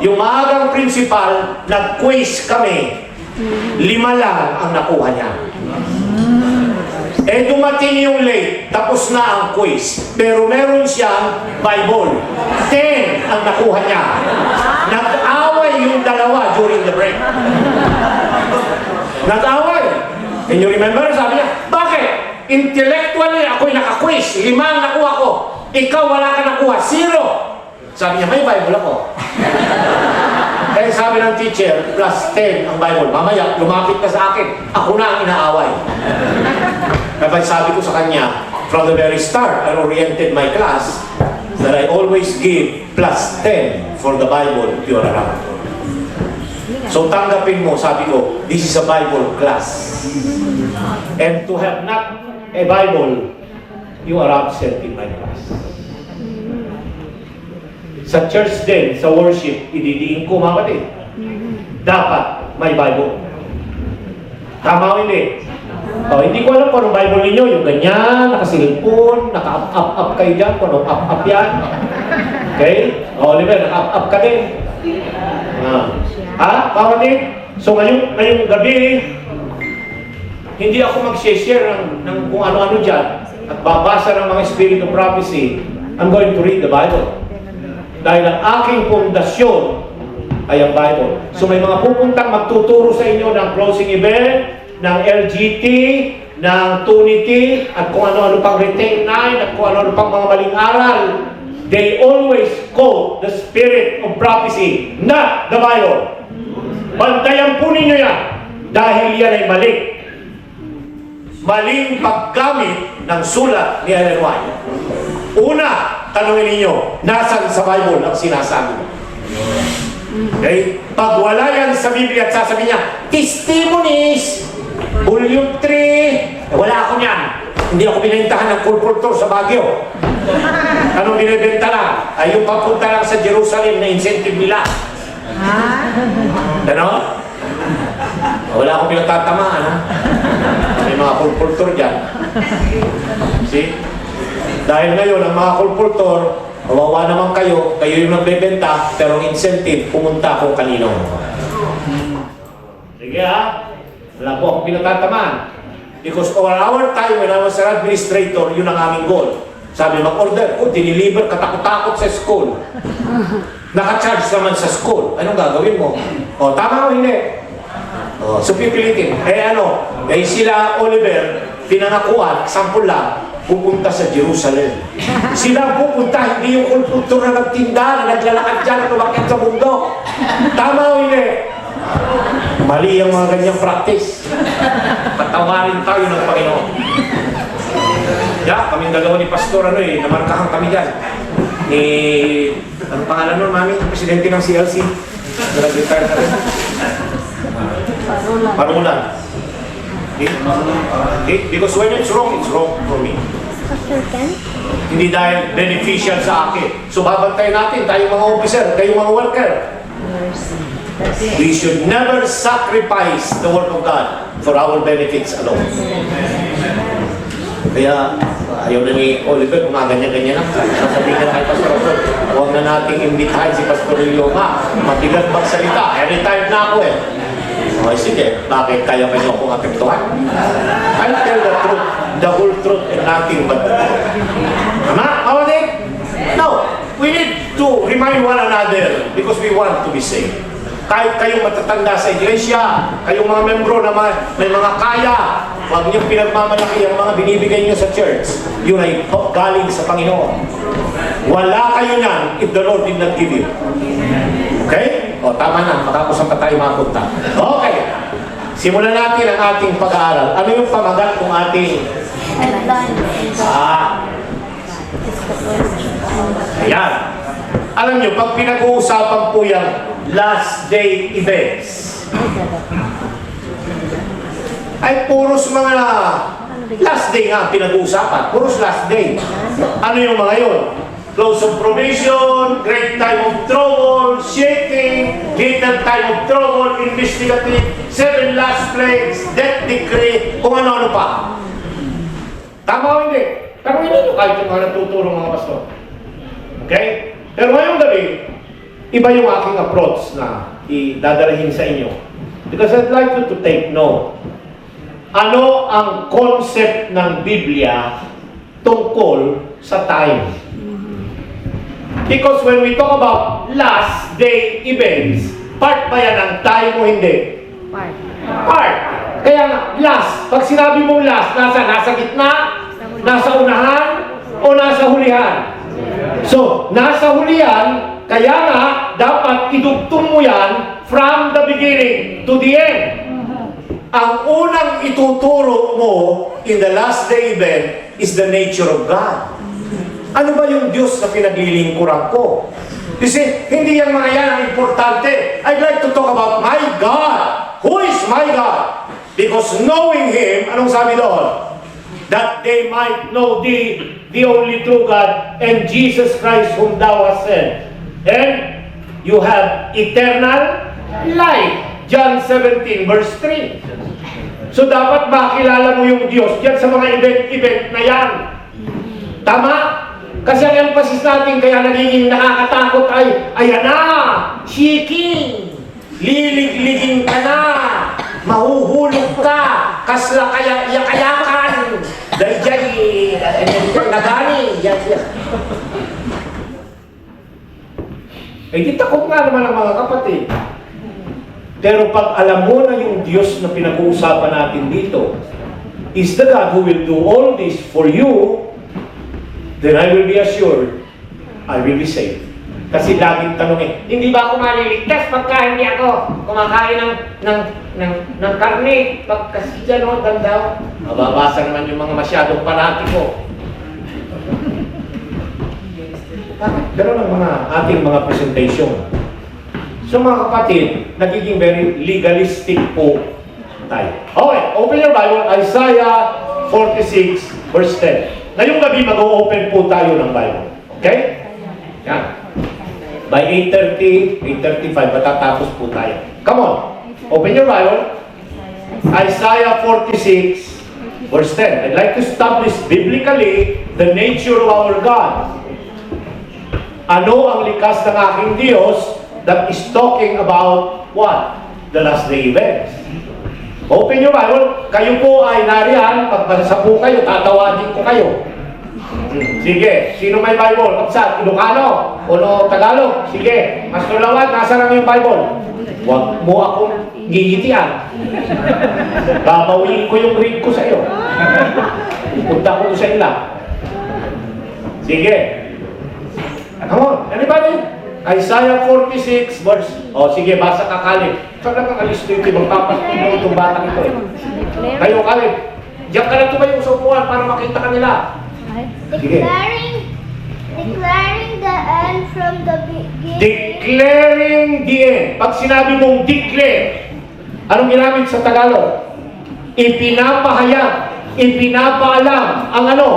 Yung maagang principal, nag-quiz kami. 5 lang ang nakuha niya. Dumating yung late, tapos na ang quiz. Pero meron siyang Bible. 10 ang nakuha niya. Nag-away yung dalawa during the break. Nag-away. Can you remember? Sabi niya, bakit? Intellectually, ako'y naka-quiz. 5 ang nakuha ko. Ikaw wala ka nakuha. 0. Sabi niya, may Bible ako. Sabi ng teacher, plus 10 ang Bible. Mamaya, lumapit ka sa akin. Ako na ang inaaway. Kaya sabi ko sa kanya, from the very start, I oriented my class that I always give plus 10 for the Bible if you are around. So tanggapin mo, sabi ko, this is a Bible class. And to have not a Bible, you are absent in my class. Sa church din, sa worship, ididiin ko mga kapatid. Dapat may Bible. Tama o hindi? Hindi ko alam kung anong Bible ninyo, yung ganyan, nakasilipon, naka-up kayo dyan, kung anong up yan. Okay? Oliver, naka-up ka din. Kapatid? So ngayong gabi, hindi ako mag-share ng kung ano-ano dyan at babasa ng mga spirit of prophecy. I'm going to read the Bible. Dahil ang aking pundasyon ay ang Bible. So may mga pupuntang magtuturo sa inyo ng closing event, ng LGT, ng Tunity, at kung ano-ano pang retain 9, at kung ano-ano pang mga maling aral. They always quote the spirit of prophecy, not the Bible. Bantayan po ninyo yan, dahil yan ay mali. Maling paggamit ng sulat ni Ellen White. Una, tanungin ninyo, nasan sa Bible ang sinasabi mo? Okay? Pag wala yan sa Biblia at sasabihin niya, testimonies, volume 3, wala ako niyan. Hindi ako binentahan ng kulpultor sa Baguio. Anong binibenta lang? Ay yung papunta lang sa Jerusalem na incentive nila. Ano? Wala akong pinagtatamaan, ha? May mga kulpultor dyan. See? Dahil ngayon, ang mga kulpultor, kawawa naman kayo yung nagbebenta, pero ang incentive, pumunta kung kanino. Sige ha, wala po akong pinatatamaan. Because all our time when I was an administrator, yun ang aming goal. Sabi, mag-order ko, diniliver, katakot-takot sa school. Naka-charge naman sa school. Anong gagawin mo? O, tama o hindi? O, so pipilitin. Sila, Oliver, pinangakuan, sample lang, pupunta sa Jerusalem. Sila pupunta, hindi yung kulpultur na nagtinda, na naglalakad dyan at umakyat sa bundok. Tama o hindi? Mali ang mga ganyang practice. Patawarin tayo ng Panginoon. Kaming dalawa ni Pastor, namarkahan kami dyan. Anong pangalan nun, Mami? Presidente ng CLC. Nag-retire na rin. Parulan. Because when it's wrong for me. Hindi dahil beneficial sa akin. So babantay natin, tayong mga officer, kayong mga worker. We should never sacrifice the work of God for our benefits alone. Kaya ayaw na ni Oliver, gumaganyan-ganyan lang. Sasabihin ka na kay Pastor Oliver, huwag na nating imbitahan si Pastor Loma. Mabigat magsalita. Retired na ako eh. Okay, sige. Bakit kaya kayo akong apektuhan? I'll tell the truth, the whole truth, and nothing but the truth. Tama? Kapatid? No. We need to remind one another because we want to be saved. Kahit kayong matatanda sa iglesia, kayong mga membro na may mga kaya, huwag niyong pinagmamalaki ang mga binibigay niyo sa church. Yun ay galing sa Panginoon. Wala kayo niyan if the Lord did not give you. Okay? O, tama na. Matapos ang tayo mapunta. Okay. Simulan natin ang ating pag-aaral. Ano yung pamagat kung ating... Ayan. Alam niyo, pag pinag-uusapan po yung last day events, ay puros mga last day nga pinag-uusapan. Puros last day. Ano yung mga yun? Close of probation, great time of trouble, shaking, little time of trouble, investigative, 7 last plagues, death decree, kung ano-ano pa. Tama o hindi? Pero hindi nyo kahit yung mga natuturo mga pastor. Okay? Pero ngayong gabi, iba yung aking approach na idadarahin sa inyo. Because I'd like you to take note. Ano ang concept ng Biblia tungkol sa time? Because when we talk about last day events, part ba yan ng time o hindi? Part. Kaya nga, last. Pag sinabi mong last, nasa gitna, nasa unahan, o nasa hulihan? So, nasa hulihan, kaya nga, dapat idugtong mo yan from the beginning to the end. Ang unang ituturo mo in the last day event is the nature of God. Ano ba yung Diyos na pinaglilingkuran ko? Kasi hindi yung mga yan ang importante. I'd like to talk about my God. Who is my God? Because knowing Him, anong sabi doon? That they might know Thee, the only true God, and Jesus Christ whom Thou hast sent. And you have eternal life. John 17 verse 3. So dapat makilala mo yung Diyos diyan sa mga event na yan. Tama? Kasi ang emphasis natin kaya nagiging nakakatakot ay, ayan na, shaking, liligligin ka na, mahuhulog ka, kasla kaya yakayakan, dahil nagani, yan. Eh di takot nga naman ang mga kapatid. Pero pag alam mo na yung Diyos na pinag-uusapan natin dito is the God who will do all this for you, then I will be assured I will be saved. Kasi laging tanongin, hindi ba ako maliligtas pagka hindi ako kumakain ng karne? Pag kasi dyan o, dandaw, mababasa naman yung mga masyadong panatiko. Ganun ang mga ating mga presentation. So mga kapatid, nagiging very legalistic po tayo. Okay, open your Bible, Isaiah 46 verse 10. Ngayong gabi mag-o-open po tayo ng Bible. Okay? Yan. By 8:30, 8:35, matatapos po tayo. Come on. Open your Bible. Isaiah 46 Verse 10, I'd like to establish biblically the nature of our God. Ano ang likas ng aking Diyos that is talking about what? The last day events. Open your Bible. Kayo po ay nariyan. Pag bansa po kayo, tatawagin ko kayo. Sige. Sino may Bible? Kapsat, Ilocano? O Tagalog? Sige. Pastor Lawad, nasa lang yung Bible? Huwag mo akong gigitian. Babawiin ko yung read ko sa iyo. Punta ko sa ila. Sige. Come on. Anybody? Isaiah 46 verse. Sige, basa ka Kalib. Saan ka alis dito? Magpapatino itong batang ito eh. Kayo Kalib. Diyan ka lang tumayo sa upuan para makita ka nila. Declaring the end from the beginning. Declaring the end. Pag sinabi mong declare, anong ginamit sa Tagalog? Ipinapahayag, ipinapaalam ang ano?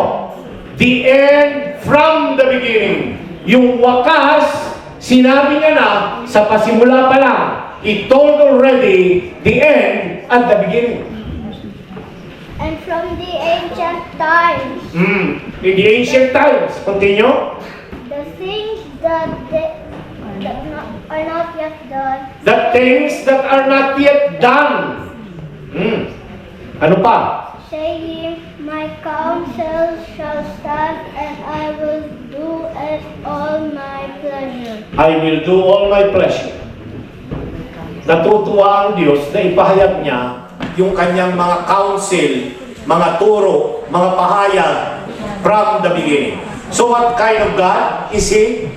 The end from the beginning. Yung wakas, sinabi niya na sa pasimula pa lang. He told already the end at the beginning. And from the ancient times. In the ancient times. Continue. The things that are not yet done. The things that are not yet done. Ano pa? Saying, my counsel shall stand, and I will do it all my pleasure. I will do all my pleasure. Natutuwa ang Diyos na ipahayag niya yung kanyang mga counsel, mga turo, mga pahayag from the beginning. So what kind of God is He?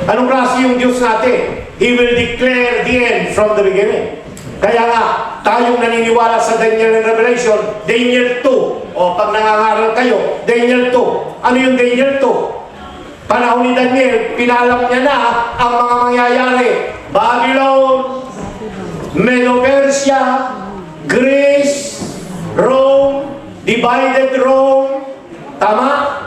Anong klase yung Diyos natin? He will declare the end from the beginning. Kaya nga, tayong naniniwala sa Daniel and Revelation, Daniel 2. O pag nangangaral kayo, Daniel 2. Ano yung Daniel 2? Panahon ni Daniel, pinalam niya na ang mga mangyayari. Babylon, Medo-Persia, Greece, Rome, divided Rome, tama?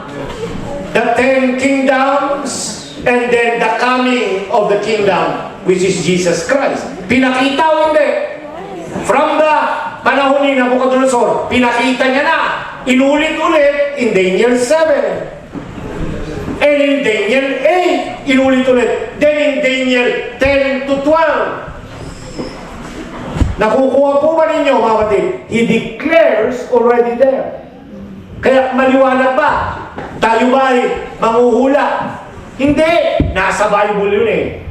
The 10 kingdoms, and then the coming of the kingdom, which is Jesus Christ. Pinakita o hindi? From the panahon ni Nabucodonosor, pinakita niya na, inulit-ulit in Daniel 7. And in Daniel 8, inulit-ulit. Then in Daniel 10 to 12. Nakukuha po ba ninyo, mga kapatid? He declares already there. Kaya maliwanag ba? Tayo ba ay manghuhula? Hindi. Nasa Bible yun eh.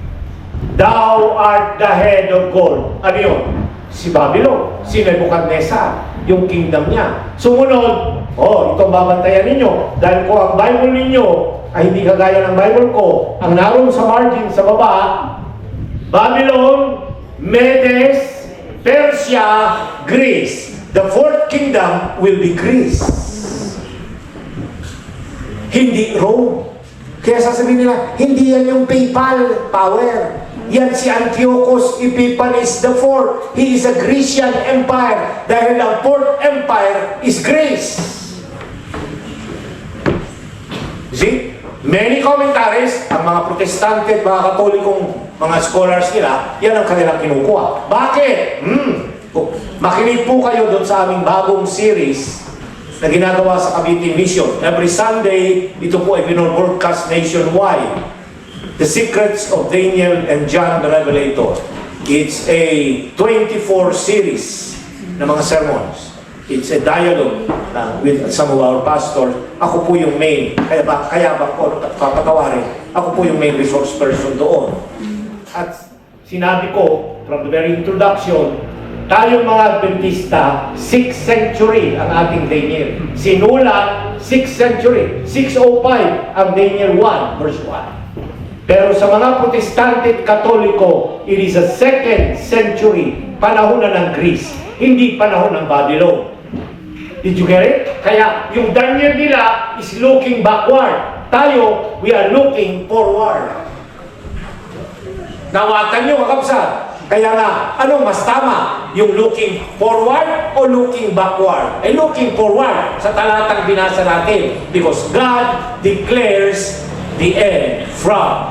Thou art the head of gold. Ano yun? Si Babylon. Si Nebuchadnezzar. Yung kingdom niya. Sumunod, itong babantayan ninyo. Dahil kung ang Bible ninyo ay hindi kagaya ng Bible ko, ang naroon sa margin sa baba, Babylon, Medes, Persia, Greece. The fourth kingdom will be Greece. Hindi Rome. Kaya sasabihin nila, hindi yan yung PayPal power. Yan si Antiochus Epiphanes the fourth. He is a Grecian empire. Dahil ang fourth empire is Greece. See? Many commentaries, ang mga protestante at mga katolikong mga scholars nila, yan ang kanilang kinukuha. Bakit? Makinig po kayo doon sa aming bagong series na ginagawa sa Cavite Mission. Every Sunday, ito po ay binobroadcast nationwide. The Secrets of Daniel and John the Revelator. It's a 24 series na mga sermons. It's a dialogue with some of our pastors. Ako po yung main, kaya ba ko papatawarin, ako po yung main resource person doon. At sinabi ko, from the very introduction, tayong mga Adventista, 6th century ang ating Daniel. Sinulat, 6th century. 605 ang Daniel 1, verse 1. Pero sa mga Protestante at Katoliko, it is a 2nd century, panahon na ng Greece, hindi panahon ng Babylon. Did you get it? Kaya yung Daniel nila is looking backward. Tayo, we are looking forward. Nawatan nyo, kakapsat. Kaya nga, ano mas tama? Yung looking forward o looking backward? Eh, looking forward sa talatang binasa natin. Because God declares the end from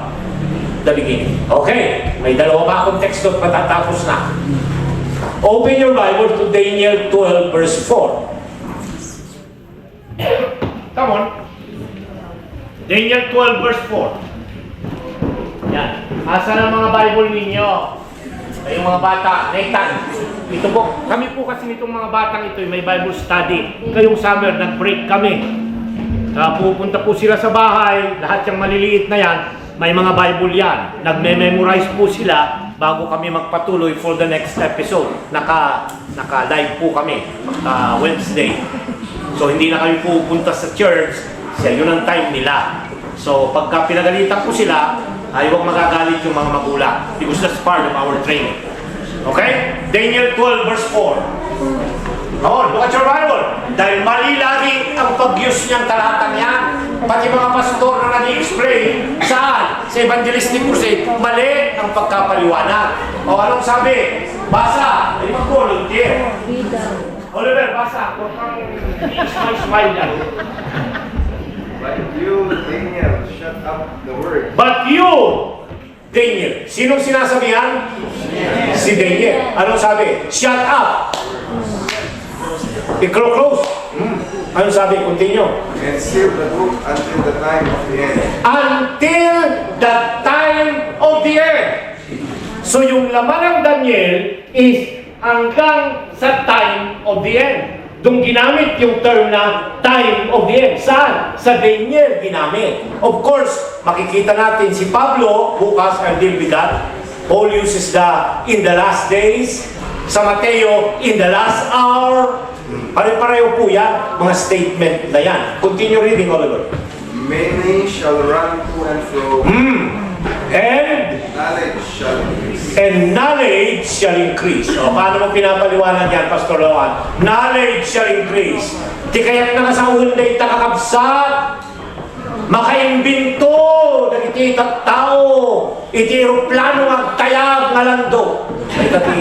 the beginning. Okay, may dalawa pa akong text doon, patatapos na. Open your Bible to Daniel 12 verse 4. Daniel 12 verse 4. Yan. Asa ng mga Bible ninyo? Kayong mga bata, Nathan. Ito po, kami po kasi nitong mga batang ito, may Bible study. Ngayong summer, nag-break kami. Pupunta po sila sa bahay, lahat yung maliliit na yan, may mga Bible yan. Nagme-memorize po sila bago kami magpatuloy for the next episode. Naka-live po kami, Wednesday. So hindi na kami pupunta sa church, yun ang time nila. So pagka pinagalitan ko sila, ay huwag magagalit yung mga magulang because that's part of our training. Okay? Daniel 12 verse 4. Come on, look at your Bible. Dahil mali lagi ang pag-use niyang talatang yan. Pati mga pastor na nag-i-explain saan? Sa evangelistic crusade, mali ang pagkapaliwanag. O anong sabi? Basa. Ay mag-volunteer. Oliver, basa. Huwag kang smile yan. But you, Daniel, shut up the word. But you, Daniel. Sinong sinasabihan? Si Daniel. Anong sabi? Shut up. I-close. Anong sabi? Continue. And seal the book until the time of the end. Until the time of the end. So yung laman ng Daniel is hanggang sa time of the end. Doon ginamit yung term na time of the end. Saan? Sa Daniel ginamit. Of course, makikita natin si Pablo, bukas I'll deal with that. Paul uses the in the last days. Sa Mateo, in the last hour. Pare-pareho po yan, mga statement na yan. Continue reading, Oliver. Many shall run to and fro. And Knowledge shall increase. And knowledge shall increase. O, paano mo pinapaliwanag yan, Pastor Loan? Knowledge shall increase. Di kaya't nga sa unday takakabsat, makaimbinto, iti tao, iti aeroplano agtayag nga lando. Ay tati,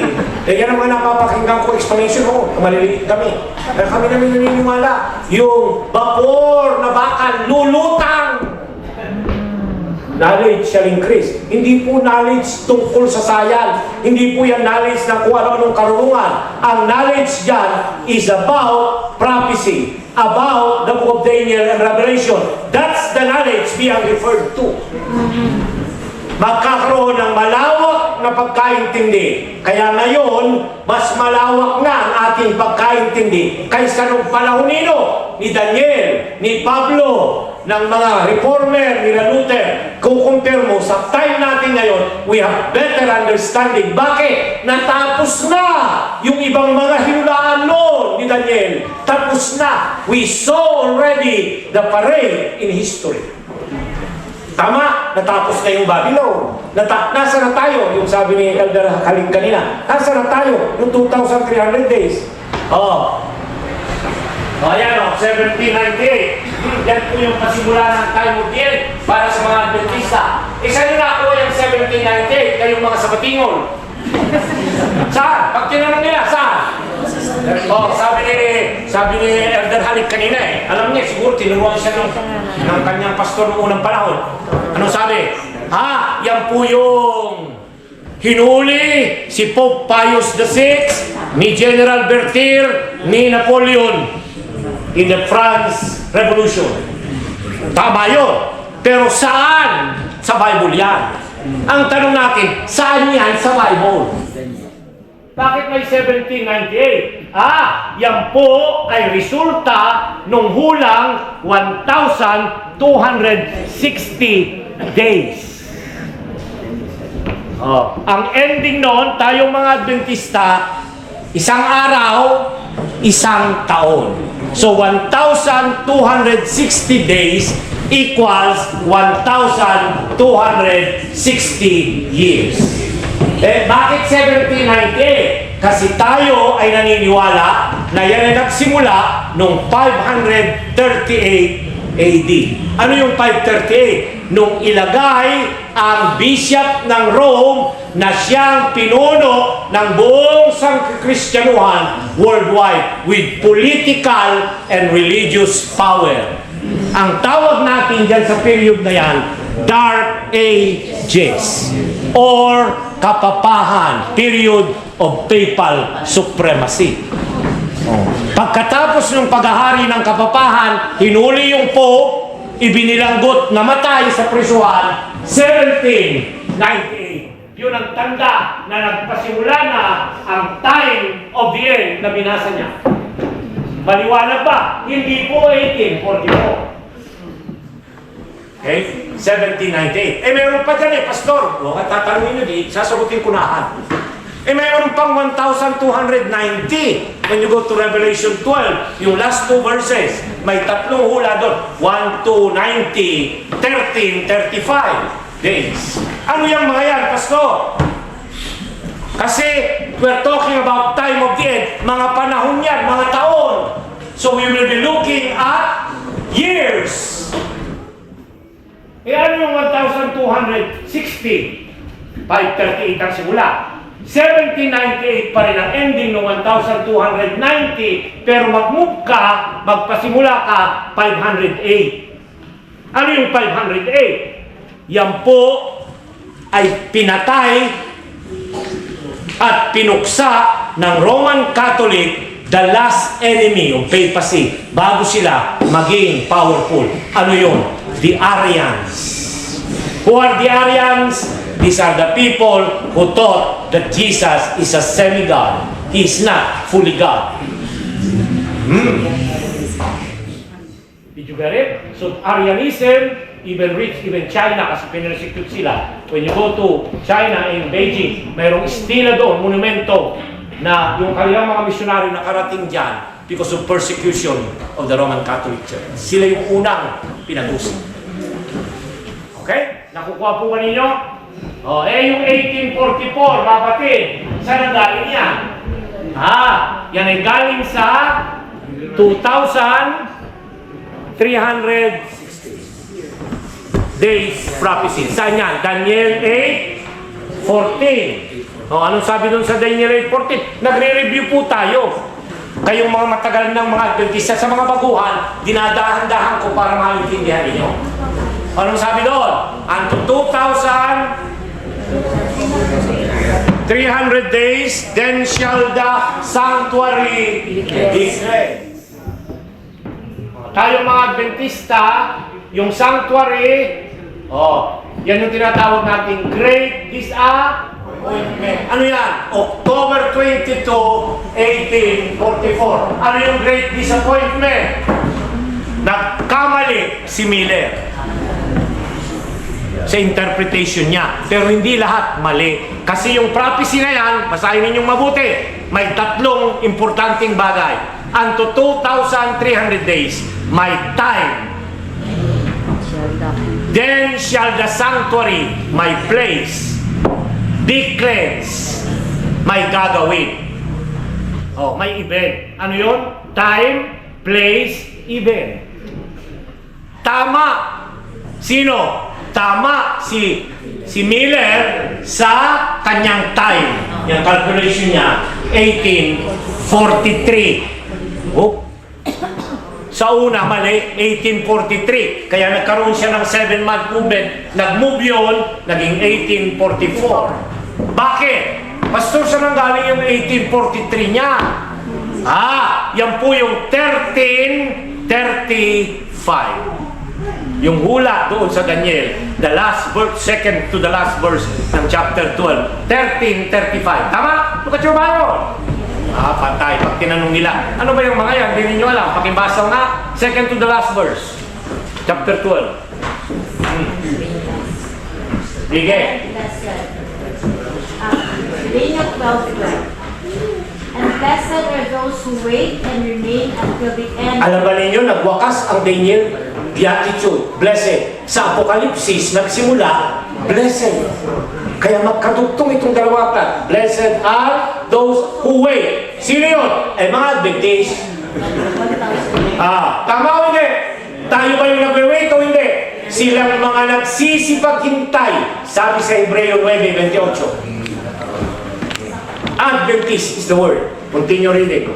yan ang mga napapakinggan ko explanation ko, maliliit kami. Kaya kami namin naniniwala, yung vapor na bakal, lulutang. Knowledge shall increase. Hindi po knowledge tungkol sa sayan. Hindi po yan knowledge na kung ano-anong karunungan. Ang knowledge dyan is about prophecy, about the book of Daniel and Revelation. That's the knowledge being referred to. Magkakaroon ng malawak na pagkaintindi. Kaya ngayon, mas malawak na ang ating pagkaintindi kaysa nung panahon nino, ni Daniel, ni Pablo, ng mga reformer, ni Luther. Kung compare mo sa time natin ngayon, we have better understanding. Bakit? Natapos na yung ibang mga hinulaan noon ni Daniel. Tapos na. We saw already the parade in history. Tama, natapos na yung Babylon. Nasa na tayo, yung sabi ni Elder Haling kanina. Nasa na tayo, yung 2,300 days. Ayan 1798. Yan po yung pasimula ng time of the end para sa mga Adventista. Isa nyo nakuha yung 1798, kayong mga sabatingol. Saan? Pag tinanong nila, saan? Sabi ni Elder Halik kanina alam niya, siguro tinuruan siya ng kanyang pastor noong unang panahon. Anong sabi? Yan po yung hinuli si Pope Pius VI, ni General Berthier, ni Napoleon in the France Revolution. Tama yun. Pero saan? Sa Bible yan. Ang tanong natin, saan yan sa Bible? Bakit may 1798? Yan po ay resulta nung hulang 1,260 days. Ang ending noon, tayong mga Adventista, isang araw, isang taon. So 1,260 days equals 1,260 years. Bakit 1798? Kasi tayo ay naniniwala na yan ay nagsimula noong 538 AD. Ano yung 538? Nung ilagay ang bishop ng Rome na siyang pinuno ng buong sangkristyanuhan worldwide with political and religious power. Ang tawag natin dyan sa period na yan, Dark Ages or kapapahan, period of papal supremacy. Pagkatapos ng paghahari ng kapapahan, hinuli yung Pope, ibinilanggot namatay sa prisuhan 1798. Yun ang tanda na nagpasimula na ang time of the end na binasa niya. Maliwanag ba? Hindi po 1844. Okay? 1798. Mayroon pa dyan Pastor. O, tatanungin nyo sasagutin ko na. Mayroon pang 1,290. When you go to Revelation 12, yung last 2 verses, may tatlong hula doon. 1, 2, 90, 13, 35 days. Ano yung mga yan, Pastor? Kasi we're talking about time of the end. Mga panahon yan, mga taon. So we will be looking at years. Ano yung 1,260? 538 ang simula. 1798 pa rin ang ending ng 1,290, pero mag-move ka, magpasimula ka, 508. Ano yung 508? Yan po ay pinatay at pinuksa ng Roman Catholic, the last enemy of papacy, bago sila maging powerful. Ano yun? The Arians. Who are the Arians? These are the people who thought that Jesus is a semi-God. He is not fully God. Did you get it? So Arianism even reached even China kasi pinarsecute sila. When you go to China in Beijing, mayroong estila doon, monumento, na yung kanilang mga misyonary nakarating dyan because of persecution of the Roman Catholic Church. Sila yung unang pinag-usap. Okay? Nakukuha po ba ninyo? Yung 1844, babatin. Saan ang galing yan? Yan ay galing sa 2,300 days prophecy. Saan yan? Daniel 8:14. Anong sabi dun sa Daniel 8:14? Nagre-review po tayo. Kayong mga matagal ng mga Adventista sa mga baguhan, dinadahan-dahan ko para maintindihan ninyo. Anong sabi doon? Unto 2,300 days, then shall the sanctuary be cleansed. Tayong mga Adventista, yung sanctuary, yan yung tinatawag nating Great Disappointment. Ano yan? October 22, 1844. Ano yung Great Disappointment? Nagkamali si Miller sa interpretation niya. Pero hindi lahat mali. Kasi yung prophecy na yan, basahin ninyong mabuti, may tatlong importanteng bagay. Unto 2,300 days, my time. Then shall the sanctuary, my place, be cleansed, my gagawin. May event. Ano yun? Time, place, event. Tama. Sino? Tama si Miller sa kanyang time. Yung calculation niya, 1843. Sa una, mali, 1843. Kaya nagkaroon siya ng 7-month movement. Nag-move yun, naging 1844. Bakit? Pastor, saan galing yung 1843 niya? Yan po yung 1335. Yung hula doon sa Daniel, the last verse, second to the last verse ng chapter 12, 1335. Tama? Look at your Bible. Patay. Pag tinanong nila, ano ba yung mga yan? Hindi ninyo alam. Pakibasa nga, second to the last verse. Chapter 12. Sige. Daniel 12:12. And blessed are those who wait and remain until the end. Alam ba ninyo, nagwakas ang Daniel? Beatitude, blessed. Sa Apokalipsis, nagsimula, blessed. Kaya magkatugtong itong dalawa pa. Blessed are those who wait. Sino yun? Mga Adventist. Tama o hindi? Tayo ba yung nagwe-wait o hindi? Silang mga nagsisipaghintay. Sabi sa Hebreo 9:28. Adventist is the word. Continue reading.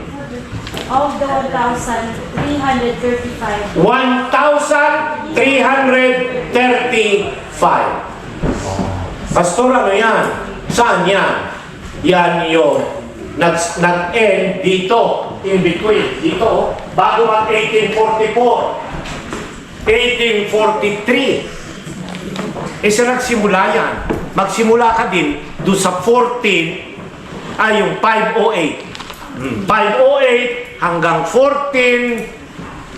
Of the 1,335. 1,335. Pastor, ano yan? Saan yan? Yan yung nag-end dito, in between, dito, bago mag 1844. 1843. Isa nagsimula yan. Magsimula ka din doon sa 14, yung 508. 508 hanggang 14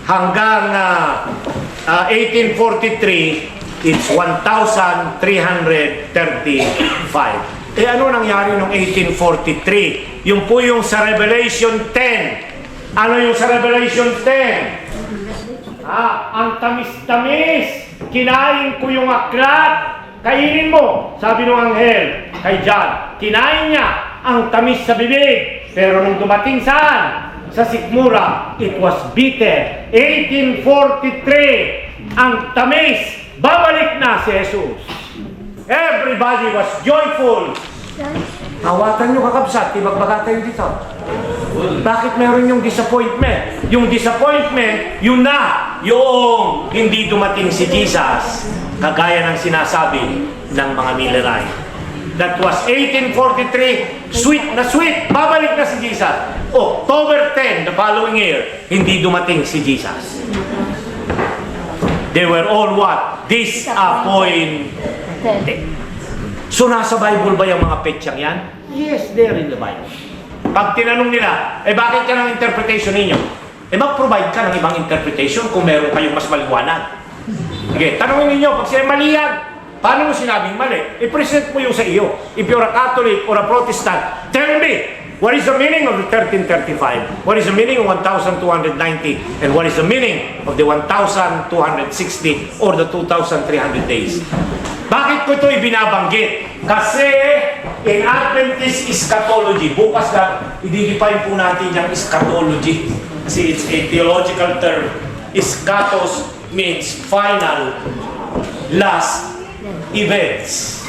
hanggang 1843, it's 1,335. Ano nangyari noong 1843? Yung po yung sa Revelation 10. Ano yung sa Revelation 10? Ang tamis-tamis. Kinain ko yung aklat. Kainin mo, sabi ng anghel kay John. Kinain niya ang tamis sa bibig. Pero nung dumating saan? Sa sikmura, it was bitter. 1843, ang tamis. Babalik na si Jesus. Everybody was joyful. Hawatan nyo kakabsat, ibagbaga tayo dito. Bakit meron yung disappointment? Yung disappointment, yun na, yung hindi dumating si Jesus, kagaya ng sinasabi ng mga Milleray. That was 1843, sweet na sweet, babalik na si Jesus. October 10, the following year, hindi dumating si Jesus. They were all what? Disappointed. So nasa Bible ba yung mga petsang yan? Yes, they're in the Bible. Pag tinanong nila, bakit ka ng interpretation ninyo? Mag-provide ka ng ibang interpretation kung meron kayong mas maliwanag. Sige, tanongin ninyo, pag sila mali yan, paano mo sinabing mali? I-present mo yung sa iyo. If you're a Catholic or a Protestant, tell me, what is the meaning of the 1335? What is the meaning of 1290? And what is the meaning of the 1260 or the 2300 days? Bakit ko ito ibinabanggit? Kasi in Adventist eschatology, bukas na i-define po natin yung eschatology. Kasi it's a theological term. Eschatos means final, last events.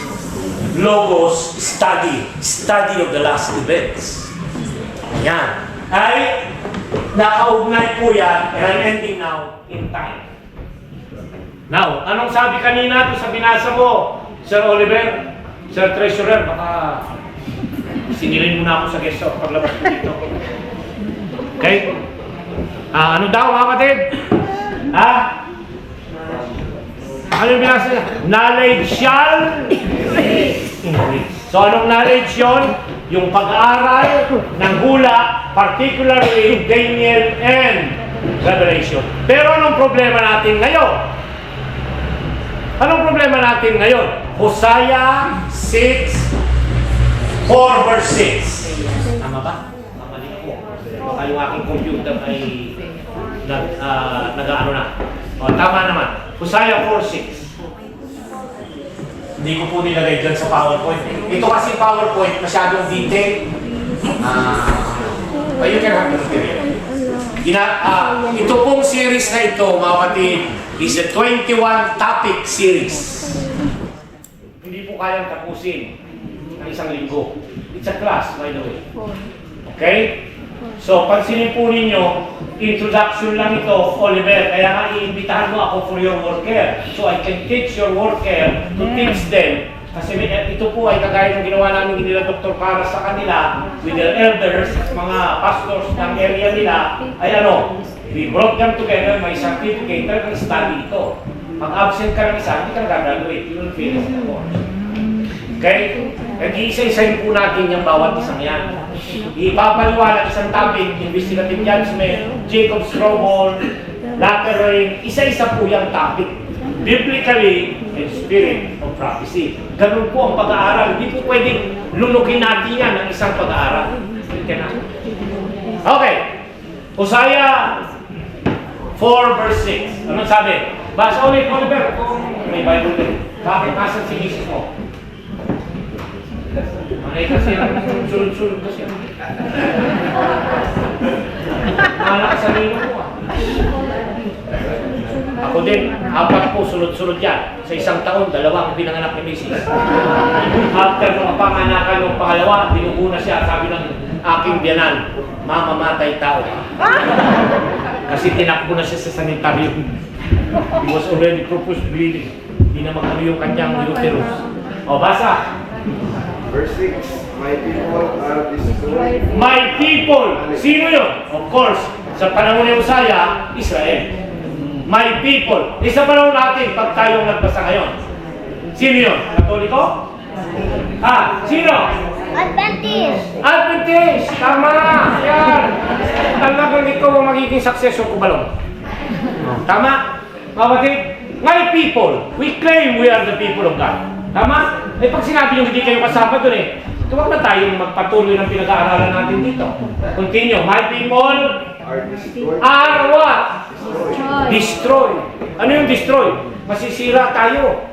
Logos, study of the last events. Yan. Ay, nakaugnay po yan, and I'm ending now in time. Now, anong sabi kanina doon sa binasa mo, Sir Oliver, Sir Treasurer, baka sinilin mo na ako sa guest house paglabas ko dito. Okay? Ano daw, mga kapatid? Ano yung binasa niya? Knowledge shall increase. So, anong knowledge yun? Yung pag-aaral ng hula, particularly Daniel and Revelation. Pero anong problema natin ngayon? Anong problema natin ngayon? Hosea 6, 4 verse 6. Tama ba? Mamali ko. Baka yung aking computer ay nag-ano na. Tama naman. Hosea 4:6. Hindi ko po nilagay dyan sa PowerPoint. Ito kasi PowerPoint, masyadong detail. But you can have to look at it. Ito pong series na ito, mga kapatid, is a 21 topic series. Hindi po kayang tapusin ng isang linggo. It's a class, by the way. Okay? So, pansinin po ninyo, introduction lang ito, Oliver, kaya nga iimbitahan mo ako for your worker. So, I can teach your worker to teach them. Kasi ito po ay kagaya ng ginawa namin nila Dr. para sa kanila, with their elders, mga pastors ng area nila, ay we brought them together, may certificate, talagang study ito. Pag absent ka ng isa, hindi ka nag-graduate, you will finish the course. Okay? Nag-iisa-isahin po natin yung bawat isang yan. Ipapaliwanag isang topic, investigative judgment, Jacob's trouble, latter rain, isa-isa po yung topic. Biblically and spirit of prophecy. Ganun po ang pag-aaral. Hindi po pwedeng lunukin natin yan ng isang pag-aaral. Okay. Hosea 4 verse 6. Anong sabi? Basa ulit, Oliver. May Bible din. Bakit nasan si misis mo? Kasi ang sulod-sulod kasi. Malakas sa nino mo Ako din, 4 po sunod-sunod yan. Sa isang taon, 2 ang pinanganak ni misis. After nung panganakan ng pangalawa, binubuna siya, sabi ng aking biyanan, mamamatay tao. Kasi tinakbo na siya sa sanitarium. He was already profuse bleeding. Hindi na magano yung kanyang uterus. O, basa. Verse 6, my people are destroyed. My people! Sino yun? Of course, sa panahon ni Hosea, Israel. my people. Isa pa lang natin pag tayong nagbasa ngayon. Sino yun? Katoliko? Sino? Adventist. Adventist! Tama! Yan! Talagang ikaw ang magiging successor ko balong. Tama? Kapatid, my people, we claim we are the people of God. Tama? Eh pag sinabi yung hindi kayo kasama doon huwag na tayong magpatuloy ng pinag-aaralan natin dito. Continue. My people Are destroyed. are what? Destroy. Ano yung destroy? Masisira tayo.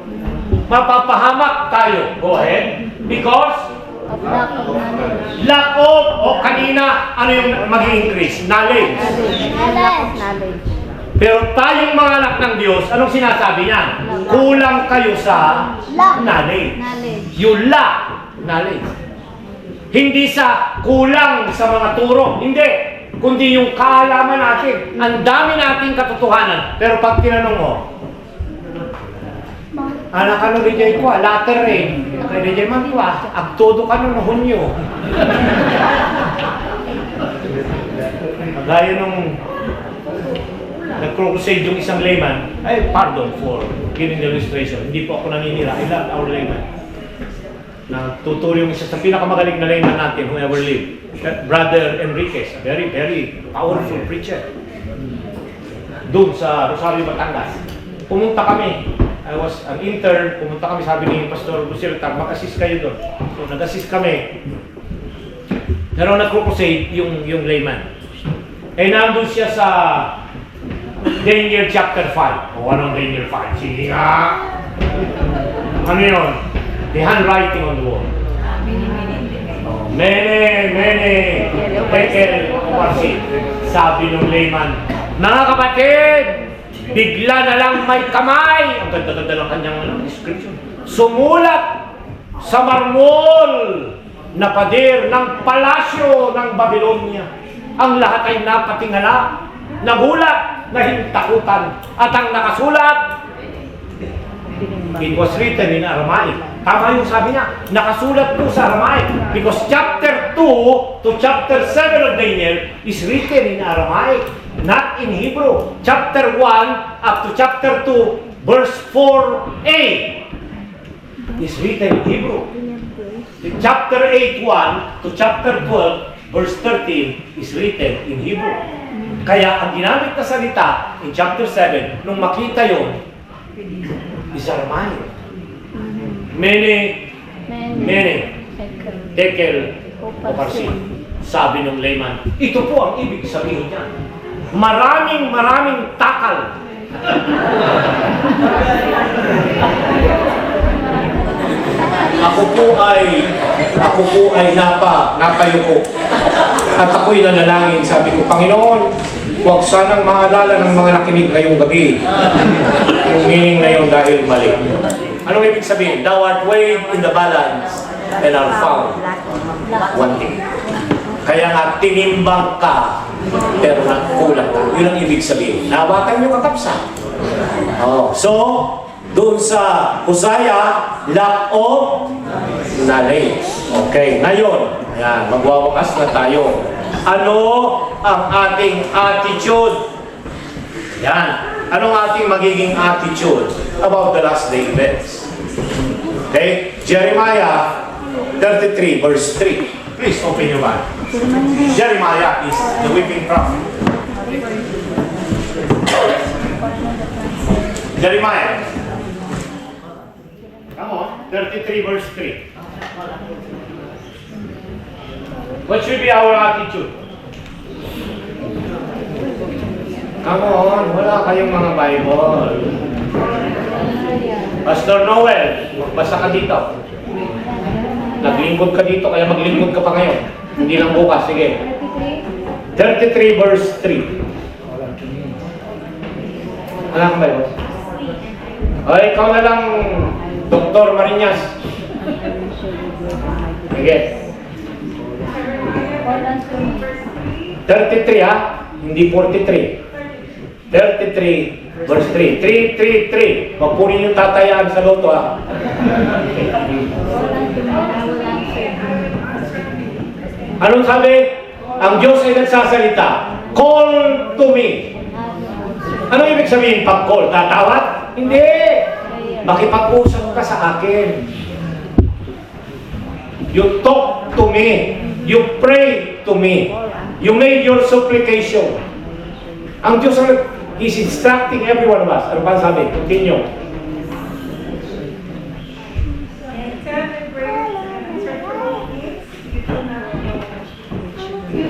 Mapapahamak tayo. Go ahead. Because Of lack of knowledge. lack of, kanina, ano yung mag-i-increase? Knowledge. Knowledge. Pero tayong mga anak ng Diyos, anong sinasabi niya? Kulang kayo sa knowledge. You lack knowledge. Hindi sa kulang sa mga turo. Hindi. Kundi yung kaalaman natin. Ang dami nating katotohanan. Pero pag tinanong mo, anak ka nung rejay ko, later kay rejay man ko, agtodo ka nung hunyo. Gaya nung nag-crusade yung isang layman, pardon for giving the illustration. Hindi po ako naninira. I love our layman. Tuturo yung isa sa pinakamagaling na layman natin who ever lived. Brother Enriquez, a very, very powerful preacher. Doon sa Rosario, Batangas. Pumunta kami. I was an intern. Pumunta kami, sabi ni Pastor Lucirtar, mag-assist kayo doon. So nag-assist kami. Pero nag-crusade yung layman. Nandun siya sa Daniel chapter 5. O anong Daniel 5? Sige nga! Ano yun? The handwriting on the wall. Mene, tekel, umarsi. Sabi ng layman, mga kapatid, bigla na lang may kamay. Ang ganda-ganda ng kanyang description. Sumulat sa marmol na pader ng palasyo ng Babylonia. Ang lahat ay napatingala, nagulat, nahintakutan. At ang nakasulat, it was written in Aramaic. Tama yung sabi niya, nakasulat po sa Aramaic. Because chapter 2 to chapter 7 of Daniel is written in Aramaic, not in Hebrew. Chapter 1 up to chapter 2, verse 4a is written in Hebrew. Chapter 8:1 to chapter 12, verse 13 is written in Hebrew. Kaya ang ginamit na salita in chapter 7, nung makita yon, is Aramaic. Mene, tekel, uparsi. Sabi ng layman, ito po ang ibig sabihin niya. Maraming takal. Ako po ay napayuko. At ako'y nanalangin. Sabi ko, Panginoon, huwag sanang maalala ng mga nakinig ngayong gabi. Yung meaning na yun dahil mali. Anong ibig sabihin? Thou art weighed in the balance and are found wanting. Kaya nga, tinimbang ka, pero nagkulang ka. Yun ang ibig sabihin. Nabatan yung kakapsa. So, doon sa Hosea, lack of knowledge. Okay, ngayon, ayan, magwawakas na tayo. Ano ang ating attitude? Yan. Anong ating magiging attitude about the last day events? Okay? Jeremiah 33 verse 3. Please open your Bible. Jeremiah is the weeping prophet. Jeremiah. Come on, 33 verse 3. What should be our attitude? Come on, wala kayong mga Bible. Pastor Noel, magbasa ka dito. Naglingkod ka dito, kaya maglingkod ka pa ngayon. Hindi lang bukas, sige. 33 verse 3. Wala kang Bible? O, ikaw na lang, Dr. Marinas. Sige. 33 ha? Hindi 43. 33 verse 3. 3. Huwag po ninyong tatayaan sa loto ha. Anong sabi? Ang Diyos ay nagsasalita. Call to me. Ano ibig sabihin pag-call? Tatawad? Hindi! Makipag-usap ka sa akin. You talk to me. You pray to me. You made your supplication. Ang Diyos, He's instructing every one of us. Ano pa sabi? Continue.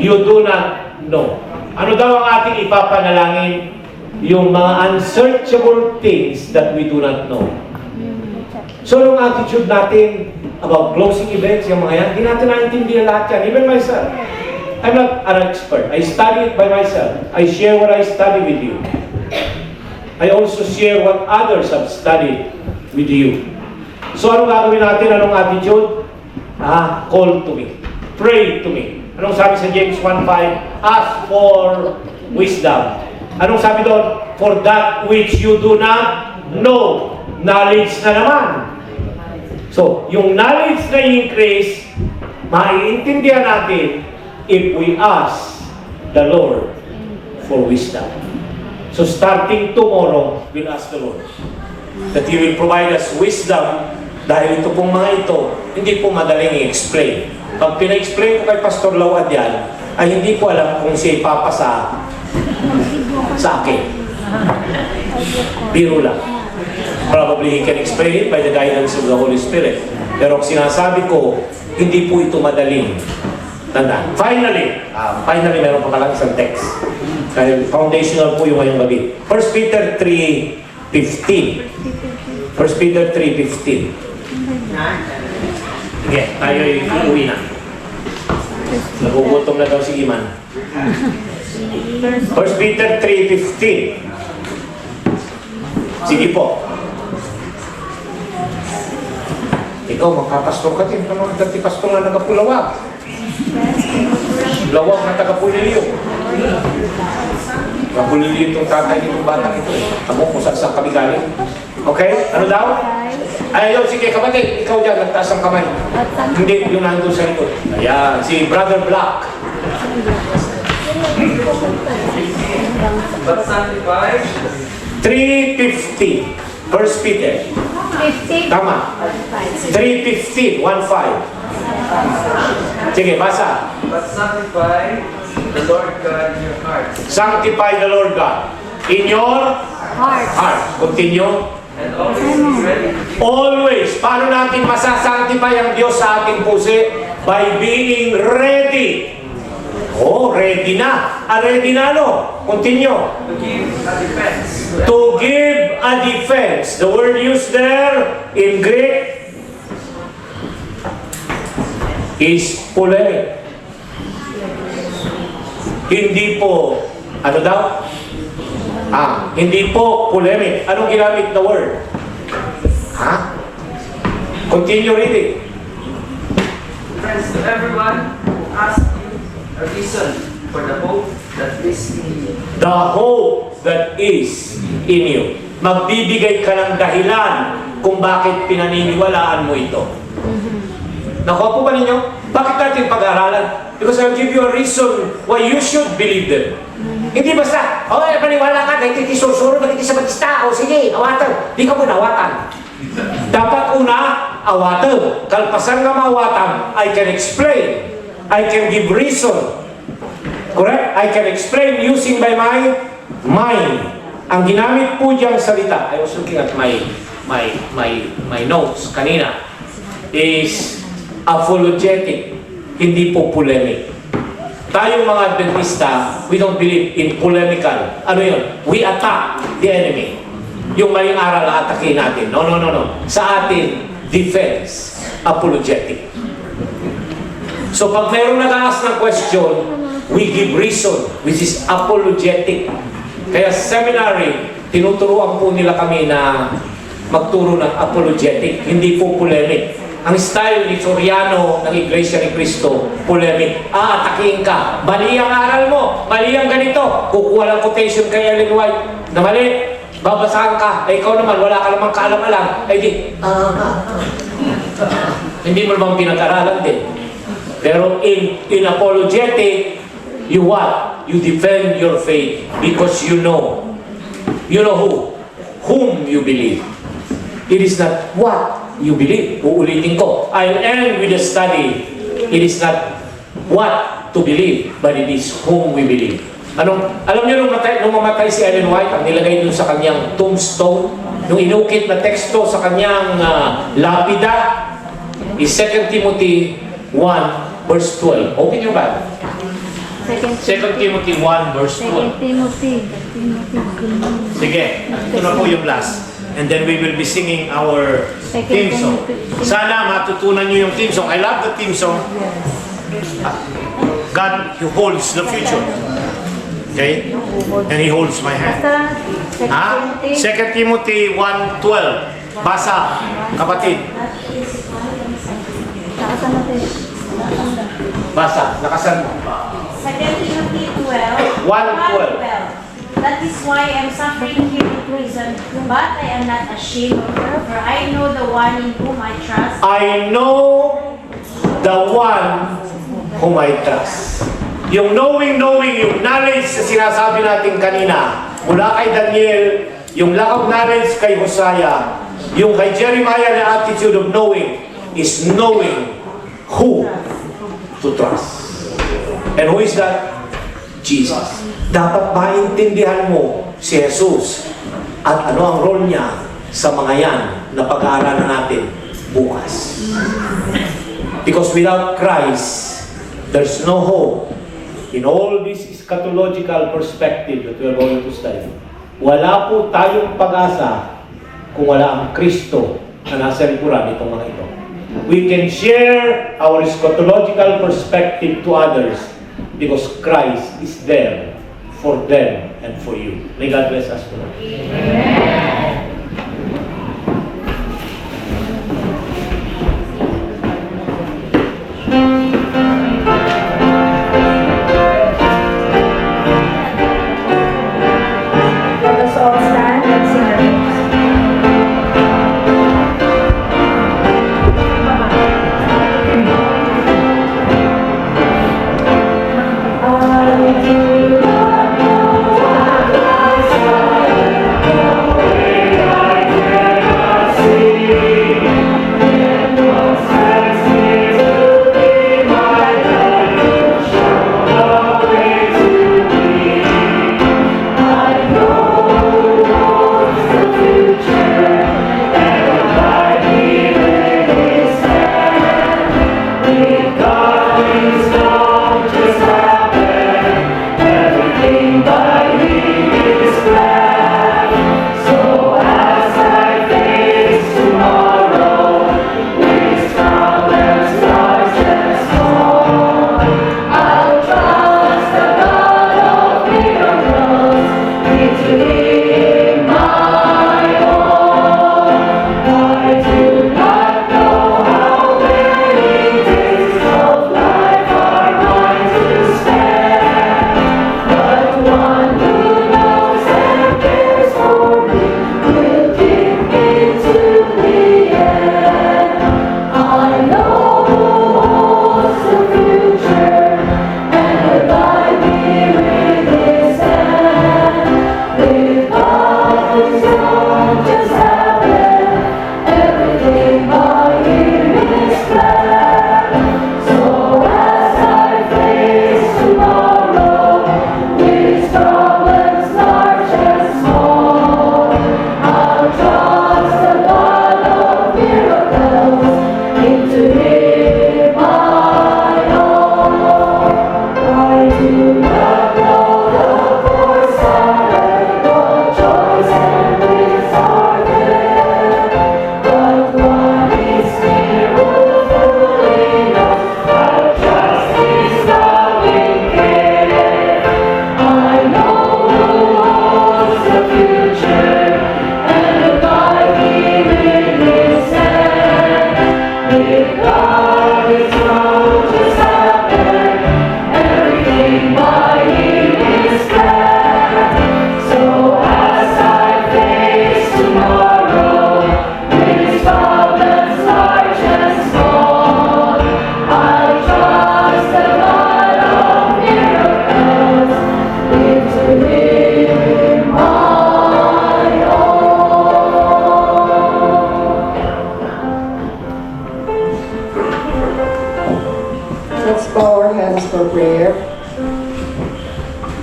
You do not know. Ano daw ang ating ipapanalangin? Yung mga unsearchable things that we do not know. So, yung attitude natin about closing events, yung mga yan, hindi natin naintindihan lahat yan. Even myself. I'm not an expert. I study it by myself. I share what I study with you. I also share what others have studied with you. So, anong gagawin natin? Anong attitude? Call to me. Pray to me. Anong sabi sa James 1:5? Ask for wisdom. Anong sabi doon? For that which you do not know. Knowledge na naman. So, yung knowledge na increase, maiintindihan natin if we ask the Lord for wisdom. So, starting tomorrow, we'll ask the Lord that He will provide us wisdom dahil ito pong mga ito, hindi po madaling i-explain. Pag pina-explain ko kay Pastor Lawad yan, ay hindi ko alam kung siya ipapasa sa akin. Biro lang. Probably he can explain it by the guidance of the Holy Spirit. Pero sinasabi ko, hindi po ito madaling tandaan. Finally, meron pa lang isang text. Kaya foundational po yung ngayong gabi. 1 Peter 3:15. 1 Peter 3:15. Sige, tayo uuwi na. Nagugutom na daw si Iman. 1 Peter 3:15. Sige po. Ikaw, magkapastor ka din. Ano ang dati pastor na nagapulawag? Lawag na taga-Pulilio. Taga-Pulilio itong tatay nitong batang ito. Amo kung saan kami galing. Okay? Ano daw? Ayaw, sige kapatid, ikaw dyan, nagtaas ang kamay. Hindi, yung nandun sa likod. Ayan, si Brother Black. But sanctify 3:50. 1 Peter. 50. Tama. 3:15. 1:5. Sige, basa. But sanctify the Lord God in your hearts, Sanctify the Lord God in your heart. Continue. and always be ready to give Always. Paano natin masasanctify ang Diyos sa ating puso? By being ready. Oh, ready na. Ready na ano? Continue. a defense To give a defense. The word used there in Greek is polemic. Hindi po, ano daw? Hindi po polemic. Anong ginamit na word? Continue reading. friends to everyone who asks you a reason for the hope that is in you. The hope that is in you. Magbibigay ka ng dahilan kung bakit pinaniniwalaan mo ito. Nakuha po ba ninyo? Bakit natin pag-aralan? Because I'll give you a reason why you should believe them. Hindi basta, paniwala ka, dahil susuro na sa Batista, sige, awatan. Di ka mo nawatan. Dapat una, awatan. Kalpasan nga mawatan, I can explain. I can give reason. Correct? I can explain using by my mind. Ang ginamit po diyang salita, I was looking at my notes kanina, is apologetic, hindi po polemic. Tayong mga Adventista, we don't believe in polemical. Ano yun? We attack the enemy. Yung maling aral, atakin natin. No. Sa atin, defense, apologetic. So pag mayroong nag-aas ng question, we give reason, which is apologetic. Kaya seminary, tinuturuan po nila kami na magturo ng apologetic, hindi po polemic. Ang style ni Soriano ng Iglesia ni Cristo, polemic. Atakihin ka. Mali ang aral mo. Mali ang ganito. Kukuha lang quotation kay Ellen White na mali. Babasahan ka. Ikaw naman, wala ka namang kaalam-alam. Ay di, hindi mo naman pinag-aralan din. Pero in apologetic, you what? You defend your faith because you know You know who? Whom you believe. It is not what you believe. Uulitin ko. I'll end with the study. It is not what to believe, but it is whom we believe. Alam niyo nung mamatay si Ellen White, ang nilagay dun sa kanyang tombstone, nung inukit na teksto sa kanyang lapida, is 2 Timothy 1 verse 12. Open your Bible. 2 Timothy 1 verse 12. Sige, ito na po yung last. And then we will be singing our theme song. Sana matutunan niyo yung theme song. I love the theme song. God, He holds the future. Okay? And He holds my hand. Ha? 2 Timothy 1:12. Basa, kapatid. Basa, nakasan mo. 2 Timothy 12. 1:12. That is why I am suffering here in prison, but I am not ashamed, for I know the one in whom I trust. I know the one whom I trust. Yung knowing, yung knowledge na sinasabi natin kanina, mula kay Daniel, yung lack of knowledge kay Hosea, yung kay Jeremiah na attitude of knowing is knowing who to trust. And who is that? Jesus. Dapat maintindihan mo si Jesus at ano ang role niya sa mga yan na pag-aaralan natin bukas. Because without Christ, there's no hope. In all this eschatological perspective that we are going to study, wala po tayong pag-asa kung wala ang Kristo na nasa likuran itong mga ito. We can share our eschatological perspective to others because Christ is there for them and for you. May God bless us tonight. Let us all stand and sing our hymns. I do not know what lies ahead.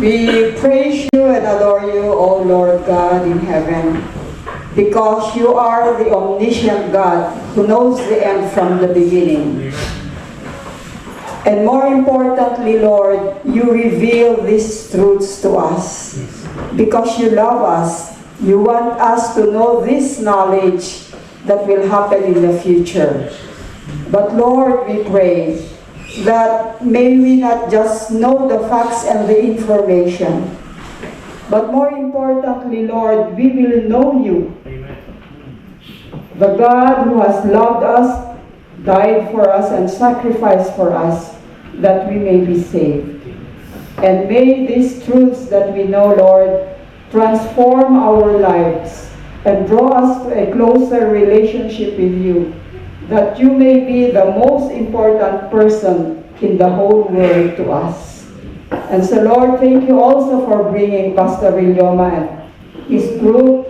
We praise you and adore you, O Lord God in heaven, because you are the omniscient God who knows the end from the beginning. And more importantly, Lord, you reveal these truths to us. Because you love us, you want us to know this knowledge that will happen in the future. But Lord, we pray that may we not just know the facts and the information, but more importantly, Lord, we will know you. The God who has loved us, died for us, and sacrificed for us, that we may be saved. And may these truths that we know, Lord, transform our lives and draw us to a closer relationship with you, that you may be the most important person in the whole world to us. And so, Lord, thank you also for bringing Pastor Villoma and his group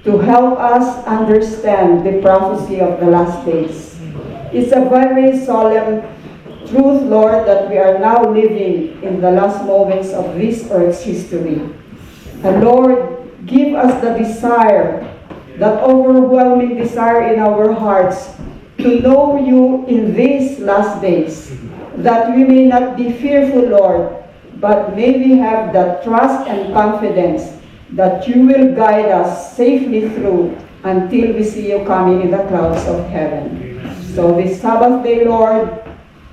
to help us understand the prophecy of the last days. It's a very solemn truth, Lord, that we are now living in the last moments of this earth's history. And Lord, give us the desire, that overwhelming desire in our hearts, to know you in these last days, that we may not be fearful, Lord, but may we have that trust and confidence that you will guide us safely through until we see you coming in the clouds of heaven. So this Sabbath day, Lord,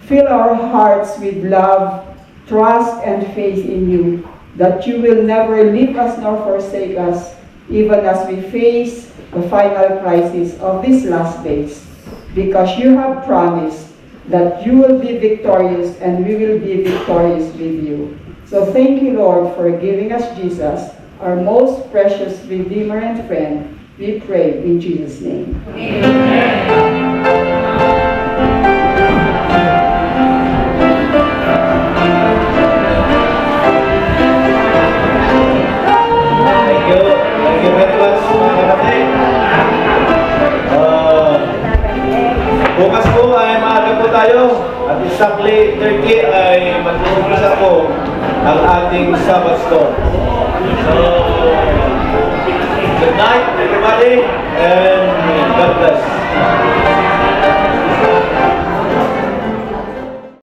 fill our hearts with love, trust, and faith in you, that you will never leave us nor forsake us, even as we face the final crisis of these last days, because you have promised that you will be victorious and we will be victorious with you. So thank you, Lord, for giving us Jesus, our most precious Redeemer and friend. We pray in Jesus' name. Thank you very much, mga kapatid. Bukas po ay maaga po tayo at exactly 30 ay mag-uumpisa po ang ating Sabbath School.